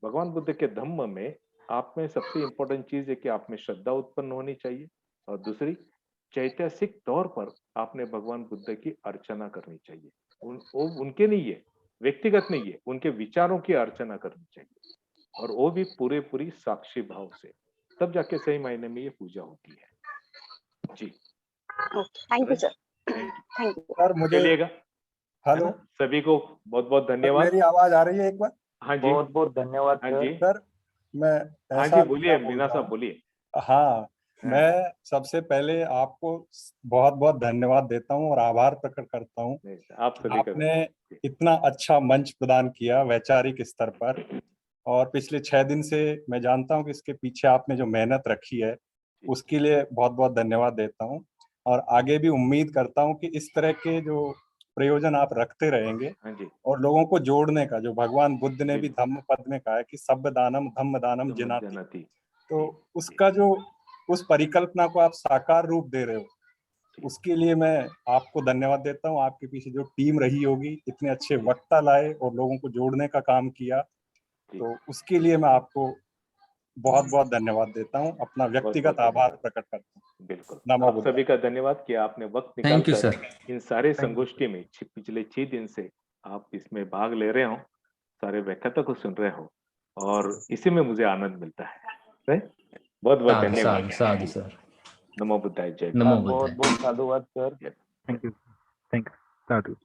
B: भगवान बुद्ध के धम्म में आप में सबसे इंपॉर्टेंट चीज है कि आप में श्रद्धा उत्पन्न होनी चाहिए, और दूसरी चैतसिक तौर पर आपने भगवान बुद्ध की अर्चना करनी चाहिए। उनके नहीं है, व्यक्तिगत नहीं है, उनके विचारों की अर्चना करनी चाहिए, और वो भी पूरी साक्षी भाव से, तब जाके सही मायने में ये पूजा होती है। जी,
I: thank you sir. Thank you
J: sir. मुझे
B: चलिएगा,
J: हेलो,
B: सभी को बहुत बहुत धन्यवाद।
J: मेरी आवाज आ रही है एक बार?
B: हाँ जी,
H: बहुत बहुत धन्यवाद
B: हाँ जी,
J: सर मैं
B: हाँ जी, बोलिए मीना साहब, बोलिए।
J: हाँ, मैं सबसे पहले आपको बहुत बहुत धन्यवाद देता हूँ और आभार प्रकट करता हूँ।
B: आप सभी का
J: आपने इतना अच्छा मंच प्रदान किया वैचारिक स्तर पर, और पिछले 6 दिन से मैं जानता हूँ कि इसके पीछे आपने जो मेहनत रखी है उसके लिए बहुत बहुत धन्यवाद देता हूँ। और आगे भी उम्मीद करता हूँ कि इस तरह के जो प्रयोजन आप रखते रहेंगे, और लोगों को जोड़ने का, जो भगवान बुद्ध ने भी धम्म पद में कहा है कि सब्ब दानम धम्म दानम जिनाति, तो उसका जो उस परिकल्पना को आप साकार रूप दे रहे हो, उसके लिए मैं आपको धन्यवाद देता हूँ। आपके पीछे जो टीम रही होगी, इतने अच्छे वक्ता लाए और लोगों को जोड़ने का काम किया, तो उसके लिए मैं आपको बहुत बहुत धन्यवाद देता हूँ, अपना व्यक्तिगत आभार प्रकट करता हूँ।
B: बिल्कुल।
J: नमो
B: आप
J: बुद्धाय।
B: सभी का धन्यवाद कि आपने वक्त
H: थैंक यू
B: निकालकर
H: सर।
B: इन सारे संगोष्ठी में पिछले 6 दिन से आप इसमें भाग ले रहे हो, सारे व्याख्याता को सुन रहे हो, और इसी में मुझे आनंद मिलता है। बहुत बहुत
H: साधु
B: धन्यवाद।
H: साधु साधु सर।
B: नमो बुद्धाय। जय
H: नमो
B: बुद्ध।
H: बुद्धाय।
E: बहुत बहुत साधुवाद sir.
B: Yes.
K: Thank you Sadhu.